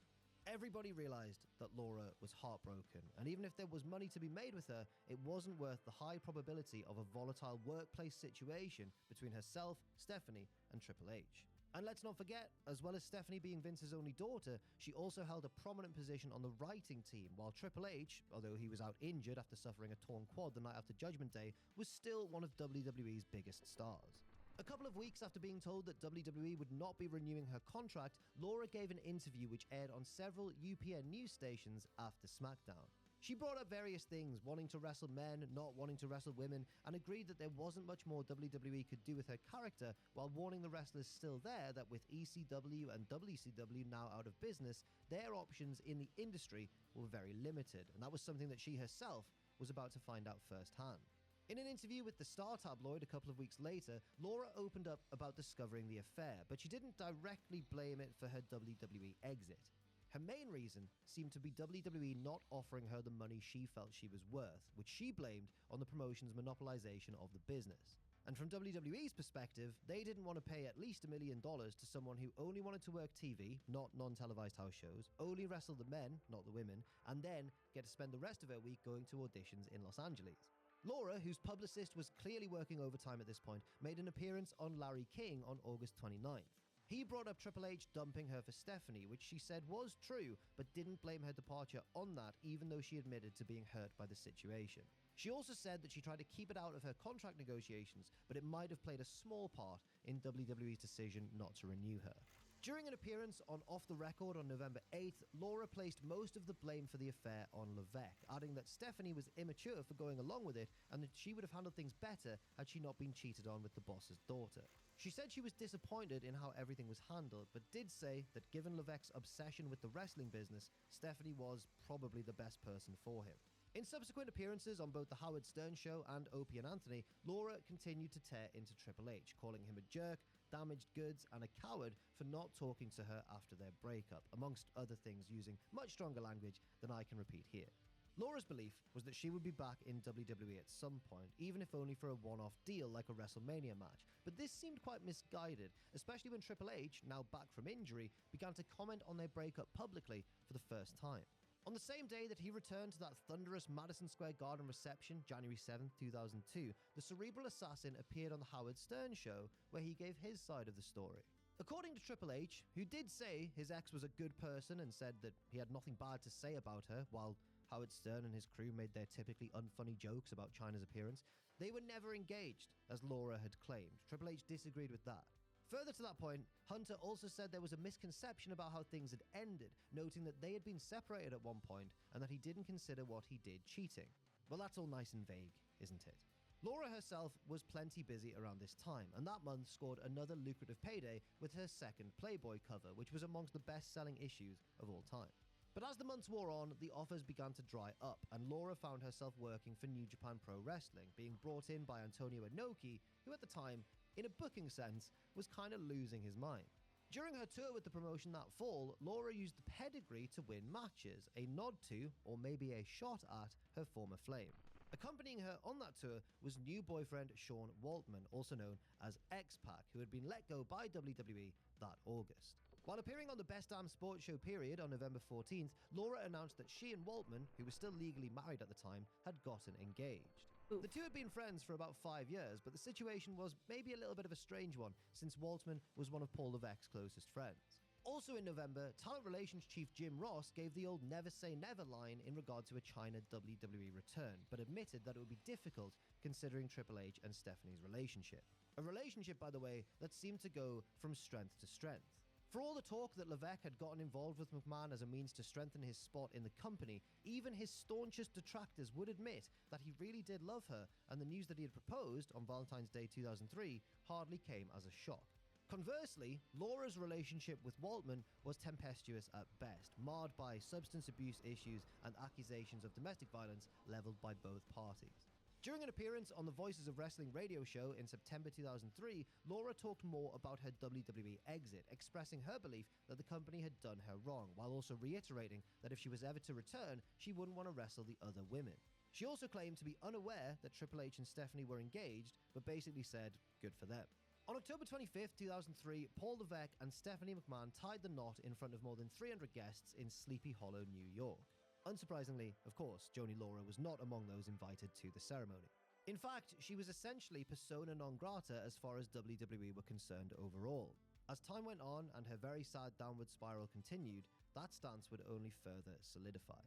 Everybody realized that Laura was heartbroken, and even if there was money to be made with her, it wasn't worth the high probability of a volatile workplace situation between herself, Stephanie, and Triple H. And let's not forget, as well as Stephanie being Vince's only daughter, she also held a prominent position on the writing team, while Triple H, although he was out injured after suffering a torn quad the night after Judgment Day, was still one of WWE's biggest stars. A couple of weeks after being told that WWE would not be renewing her contract, Laura gave an interview which aired on several UPN news stations after SmackDown. She brought up various things, wanting to wrestle men, not wanting to wrestle women, and agreed that there wasn't much more WWE could do with her character, while warning the wrestlers still there that with ECW and WCW now out of business, their options in the industry were very limited, and that was something that she herself was about to find out firsthand. In an interview with the Star tabloid a couple of weeks later, Laura opened up about discovering the affair, but she didn't directly blame it for her WWE exit. Her main reason seemed to be WWE not offering her the money she felt she was worth, which she blamed on the promotion's monopolization of the business. And from WWE's perspective, they didn't want to pay at least $1 million to someone who only wanted to work TV, not non-televised house shows, only wrestle the men, not the women, and then get to spend the rest of her week going to auditions in Los Angeles. Laura, whose publicist was clearly working overtime at this point, made an appearance on Larry King on August 29th. He brought up Triple H dumping her for Stephanie, which she said was true, but didn't blame her departure on that, even though she admitted to being hurt by the situation. She also said that she tried to keep it out of her contract negotiations, but it might have played a small part in WWE's decision not to renew her. During an appearance on Off the Record on November 8th, Laura placed most of the blame for the affair on Levesque, adding that Stephanie was immature for going along with it and that she would have handled things better had she not been cheated on with the boss's daughter. She said she was disappointed in how everything was handled, but did say that given Levesque's obsession with the wrestling business, Stephanie was probably the best person for him. In subsequent appearances on both The Howard Stern Show and Opie and Anthony, Laura continued to tear into Triple H, calling him a jerk, damaged goods, and a coward for not talking to her after their breakup, amongst other things using much stronger language than I can repeat here. Laura's belief was that she would be back in WWE at some point, even if only for a one-off deal like a WrestleMania match, but this seemed quite misguided, especially when Triple H, now back from injury, began to comment on their breakup publicly for the first time. On the same day that he returned to that thunderous Madison Square Garden reception, January 7, 2002, the cerebral assassin appeared on The Howard Stern Show, where he gave his side of the story. According to Triple H, who did say his ex was a good person and said that he had nothing bad to say about her, while Howard Stern and his crew made their typically unfunny jokes about Chyna's appearance, they were never engaged, as Laura had claimed. Triple H disagreed with that. Further to that point, Hunter also said there was a misconception about how things had ended, noting that they had been separated at one point and that he didn't consider what he did cheating. Well, that's all nice and vague, isn't it? Laura herself was plenty busy around this time, and that month scored another lucrative payday with her second Playboy cover, which was amongst the best-selling issues of all time. But as the months wore on, the offers began to dry up, and Laura found herself working for New Japan Pro Wrestling, being brought in by Antonio Inoki, who at the time, in a booking sense, was kind of losing his mind. During her tour with the promotion that fall, Laura used the pedigree to win matches, a nod to, or maybe a shot at, her former flame. Accompanying her on that tour was new boyfriend Sean Waltman, also known as X-Pac, who had been let go by WWE that August. While appearing on the Best Damn Sports Show period on November 14th, Laura announced that she and Waltman, who was still legally married at the time, had gotten engaged. Oof. The two had been friends for about 5 years, but the situation was maybe a little bit of a strange one, since Waltman was one of Paul Levesque's closest friends. Also in November, talent relations chief Jim Ross gave the old never say never line in regard to a China WWE return, but admitted that it would be difficult considering Triple H and Stephanie's relationship. A relationship, by the way, that seemed to go from strength to strength. For all the talk that Levesque had gotten involved with McMahon as a means to strengthen his spot in the company, even his staunchest detractors would admit that he really did love her, and the news that he had proposed on Valentine's Day 2003 hardly came as a shock. Conversely, Laura's relationship with Waltman was tempestuous at best, marred by substance abuse issues and accusations of domestic violence leveled by both parties. During an appearance on the Voices of Wrestling radio show in September 2003, Laura talked more about her WWE exit, expressing her belief that the company had done her wrong, while also reiterating that if she was ever to return, she wouldn't want to wrestle the other women. She also claimed to be unaware that Triple H and Stephanie were engaged, but basically said, good for them. On October 25th, 2003, Paul Levesque and Stephanie McMahon tied the knot in front of more than 300 guests in Sleepy Hollow, New York. Unsurprisingly, of course, Joni Laura was not among those invited to the ceremony. In fact, she was essentially persona non grata as far as WWE were concerned overall. As time went on and her very sad downward spiral continued, that stance would only further solidify.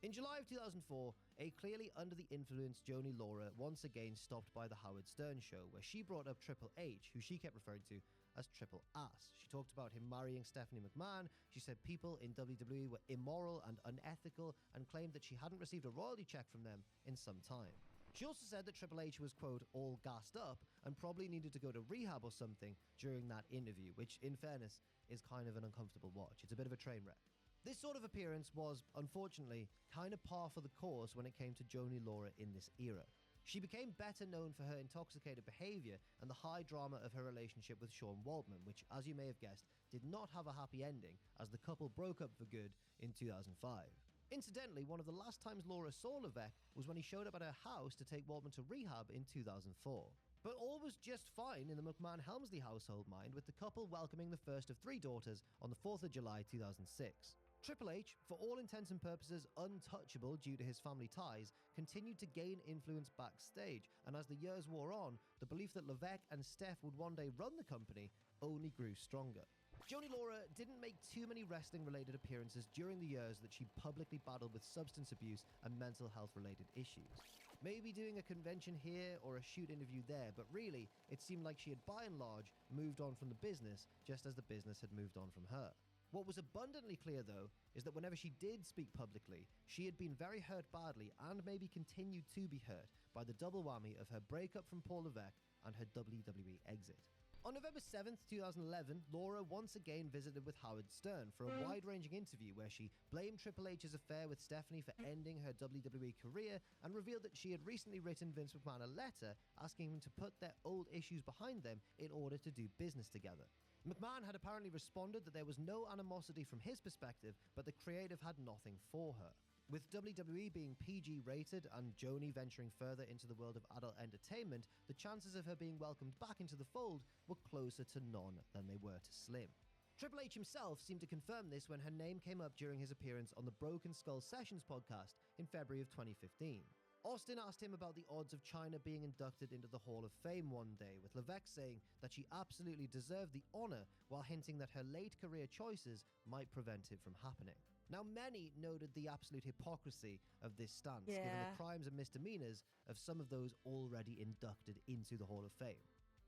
In July of 2004, a clearly under the influence Joni Laura once again stopped by the Howard Stern show, where she brought up Triple H, who she kept referring to as Triple Ass. She talked about him marrying Stephanie McMahon. She said people in WWE were immoral and unethical, and claimed that she hadn't received a royalty check from them in some time. She also said that Triple H was, quote, all gassed up and probably needed to go to rehab or something during that interview, which, in fairness, is kind of an uncomfortable watch. It's a bit of a train wreck. This sort of appearance was, unfortunately, kind of par for the course when it came to Joni Laura in this era. She became better known for her intoxicated behavior and the high drama of her relationship with Sean Waltman, which, as you may have guessed, did not have a happy ending, as the couple broke up for good in 2005. Incidentally, one of the last times Laura saw Levesque was when he showed up at her house to take Waltman to rehab in 2004. But all was just fine in the McMahon-Helmsley household mind, with the couple welcoming the first of 3 daughters on the 4th of July 2006. Triple H, for all intents and purposes untouchable due to his family ties, continued to gain influence backstage, and as the years wore on, the belief that Levesque and Steph would one day run the company only grew stronger. Joni Laura didn't make too many wrestling-related appearances during the years that she publicly battled with substance abuse and mental health-related issues. Maybe doing a convention here or a shoot interview there, but really, it seemed like she had by and large moved on from the business just as the business had moved on from her. What was abundantly clear, though, is that whenever she did speak publicly, she had been very hurt badly and maybe continued to be hurt by the double whammy of her breakup from Paul Levesque and her WWE exit. On November 7th, 2011, Laura once again visited with Howard Stern for a wide-ranging interview where she blamed Triple H's affair with Stephanie for ending her WWE career and revealed that she had recently written Vince McMahon a letter asking him to put their old issues behind them in order to do business together. McMahon had apparently responded that there was no animosity from his perspective, but the creative had nothing for her. With WWE being PG rated and Joni venturing further into the world of adult entertainment, the chances of her being welcomed back into the fold were closer to none than they were to slim. Triple H himself seemed to confirm this when her name came up during his appearance on the Broken Skull Sessions podcast in February of 2015. Austin asked him about the odds of China being inducted into the Hall of Fame one day, with Levesque saying that she absolutely deserved the honor, while hinting that her late career choices might prevent it from happening. Now, many noted the absolute hypocrisy of this stance, given the crimes and misdemeanors of some of those already inducted into the Hall of Fame.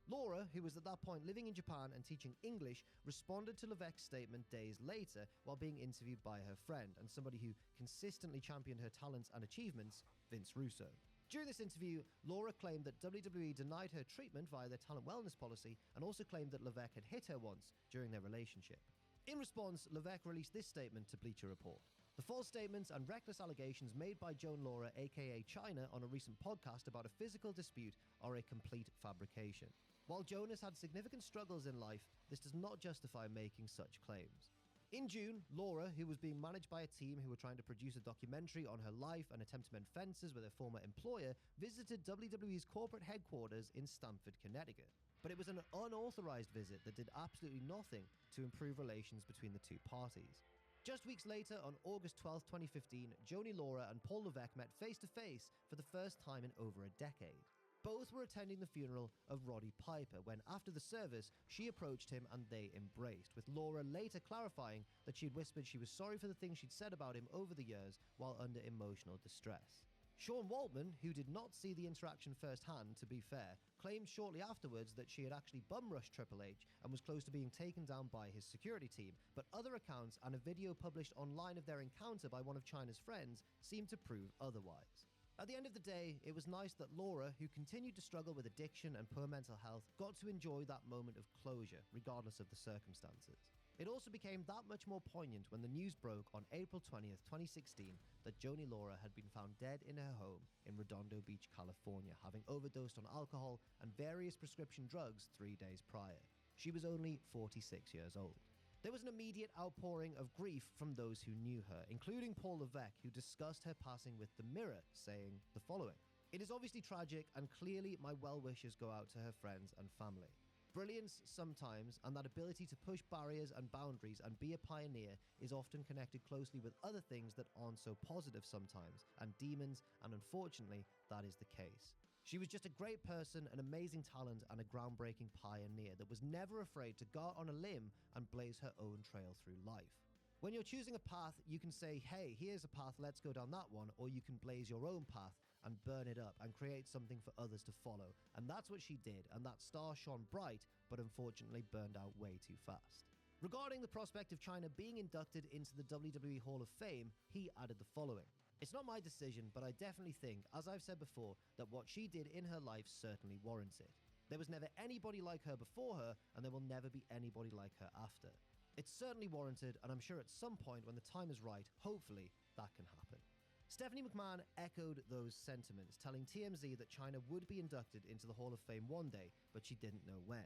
Laura, who was at that point living in Japan and teaching English, responded to Levesque's statement days later while being interviewed by her friend and somebody who consistently championed her talents and achievements, Vince Russo. During this interview, Laura claimed that WWE denied her treatment via their talent wellness policy and also claimed that Levesque had hit her once during their relationship. In response, Levesque released this statement to Bleacher Report. The false statements and reckless allegations made by Joan Laura, aka China, on a recent podcast about a physical dispute are a complete fabrication. While Joan has had significant struggles in life, this does not justify making such claims. In June, Laura, who was being managed by a team who were trying to produce a documentary on her life and attempt to mend fences with her former employer, visited WWE's corporate headquarters in Stamford, Connecticut. But it was an unauthorized visit that did absolutely nothing to improve relations between the two parties. Just weeks later, on August 12, 2015, Joni Laura and Paul Levesque met face-to-face for the first time in over a decade. Both were attending the funeral of Roddy Piper when, after the service, she approached him and they embraced, with Laura later clarifying that she'd whispered she was sorry for the things she'd said about him over the years while under emotional distress. Sean Waltman, who did not see the interaction firsthand, to be fair, claimed shortly afterwards that she had actually bum-rushed Triple H and was close to being taken down by his security team, but other accounts and a video published online of their encounter by one of China's friends seemed to prove otherwise. At the end of the day, it was nice that Laura, who continued to struggle with addiction and poor mental health, got to enjoy that moment of closure, regardless of the circumstances. It also became that much more poignant when the news broke on April 20th, 2016, that Joni Laura had been found dead in her home in Redondo Beach, California, having overdosed on alcohol and various prescription drugs 3 days prior. She was only 46 years old. There was an immediate outpouring of grief from those who knew her, including Paul Levesque, who discussed her passing with The Mirror, saying the following: "It is obviously tragic, and clearly my well wishes go out to her friends and family. Brilliance sometimes, and that ability to push barriers and boundaries and be a pioneer is often connected closely with other things that aren't so positive sometimes, and demons, and unfortunately, that is the case. She was just a great person, an amazing talent, and a groundbreaking pioneer that was never afraid to go out on a limb and blaze her own trail through life. When you're choosing a path, you can say, hey, here's a path, let's go down that one, or you can blaze your own path and burn it up and create something for others to follow. And that's what she did, and that star shone bright, but unfortunately burned out way too fast." Regarding the prospect of China being inducted into the WWE Hall of Fame, he added the following: "It's not my decision, but I definitely think, as I've said before, that what she did in her life certainly warrants it. There was never anybody like her before her, and there will never be anybody like her after. It's certainly warranted, and I'm sure at some point when the time is right, hopefully, that can happen." Stephanie McMahon echoed those sentiments, telling TMZ that China would be inducted into the Hall of Fame one day, but she didn't know when.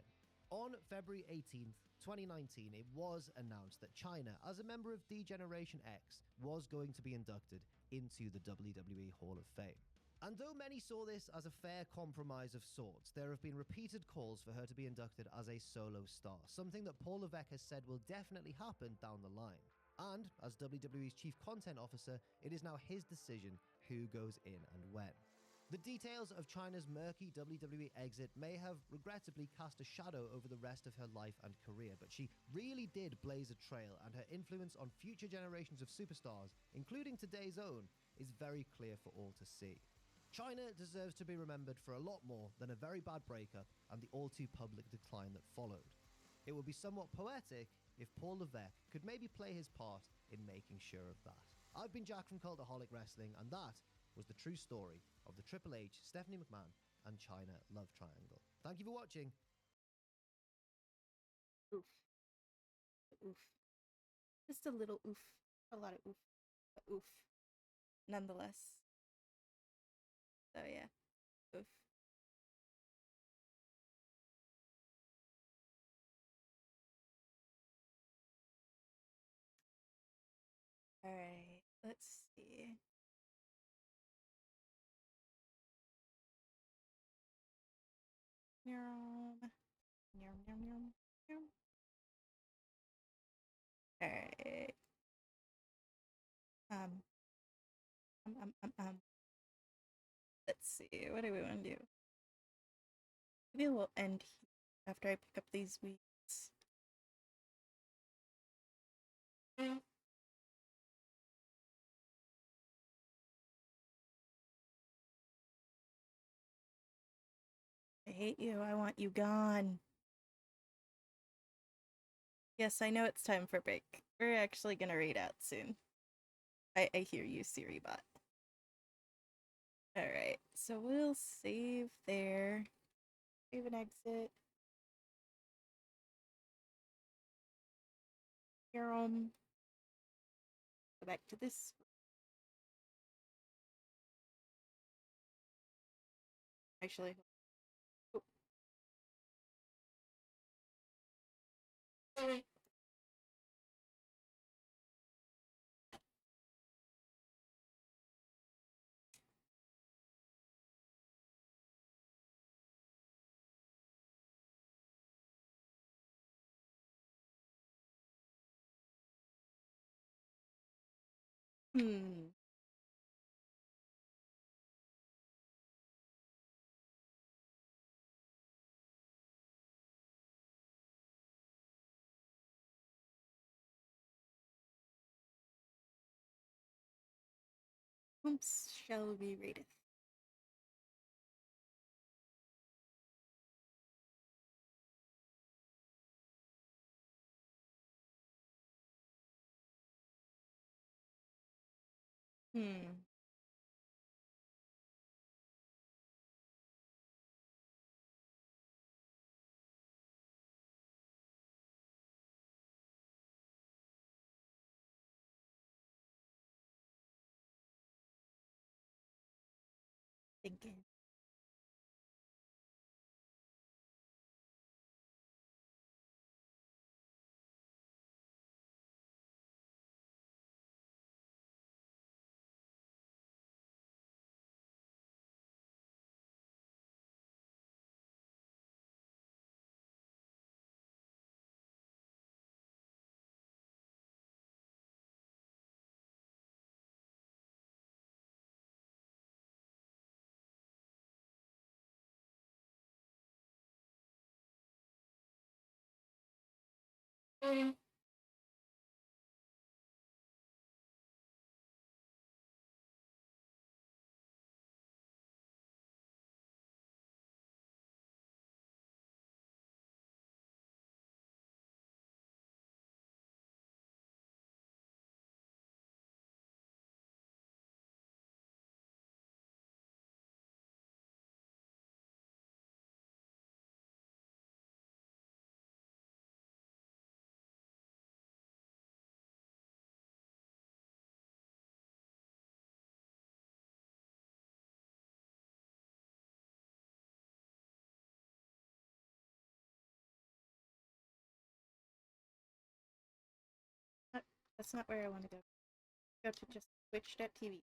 On February 18th, 2019, it was announced that China, as a member of D-Generation X, was going to be inducted into the WWE Hall of Fame. And though many saw this as a fair compromise of sorts, there have been repeated calls for her to be inducted as a solo star, something that Paul Levesque has said will definitely happen down the line. And, as WWE's chief content officer, it is now his decision who goes in and when. The details of China's murky WWE exit may have regrettably cast a shadow over the rest of her life and career, but she really did blaze a trail, and her influence on future generations of superstars, including today's own, is very clear for all to see. China deserves to be remembered for a lot more than a very bad breakup and the all-too-public decline that followed. It would be somewhat poetic if Paul Levesque could maybe play his part in making sure of that. I've been Jack from Cultaholic Wrestling, and that was the true story of the Triple H, Stephanie McMahon, and China love triangle. Thank you for watching. Oof. Oof. Just a little oof. A lot of oof. But oof. Nonetheless. So yeah. Oof. Alright. Let's see. Yum. Yum, yum, yum, yum. Alright. Um. Let's see. What do we want to do? Maybe we'll end here after I pick up these weeds. I hate you. I want you gone. Yes, I know it's time for break. We're actually gonna read out soon. I hear you, Siri bot. Alright, so we'll save there. Save and exit. Here, back to this. Actually, oh. Hmm. Whomps shall we readeth? Hmm. Thinking. That's not where I want to go. Go to just twitch.tv.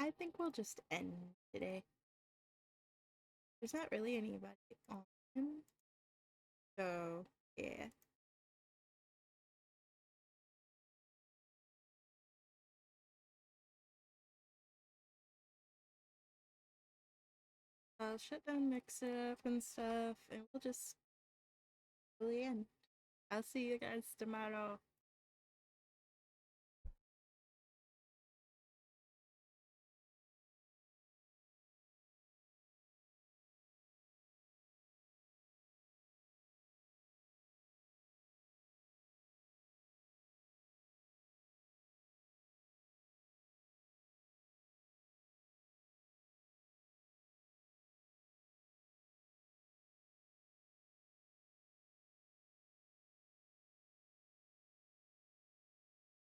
I think we'll just end today. There's not really anybody on. So, yeah. I'll shut down Mix Up and stuff, and we'll just really end. I'll see you guys tomorrow.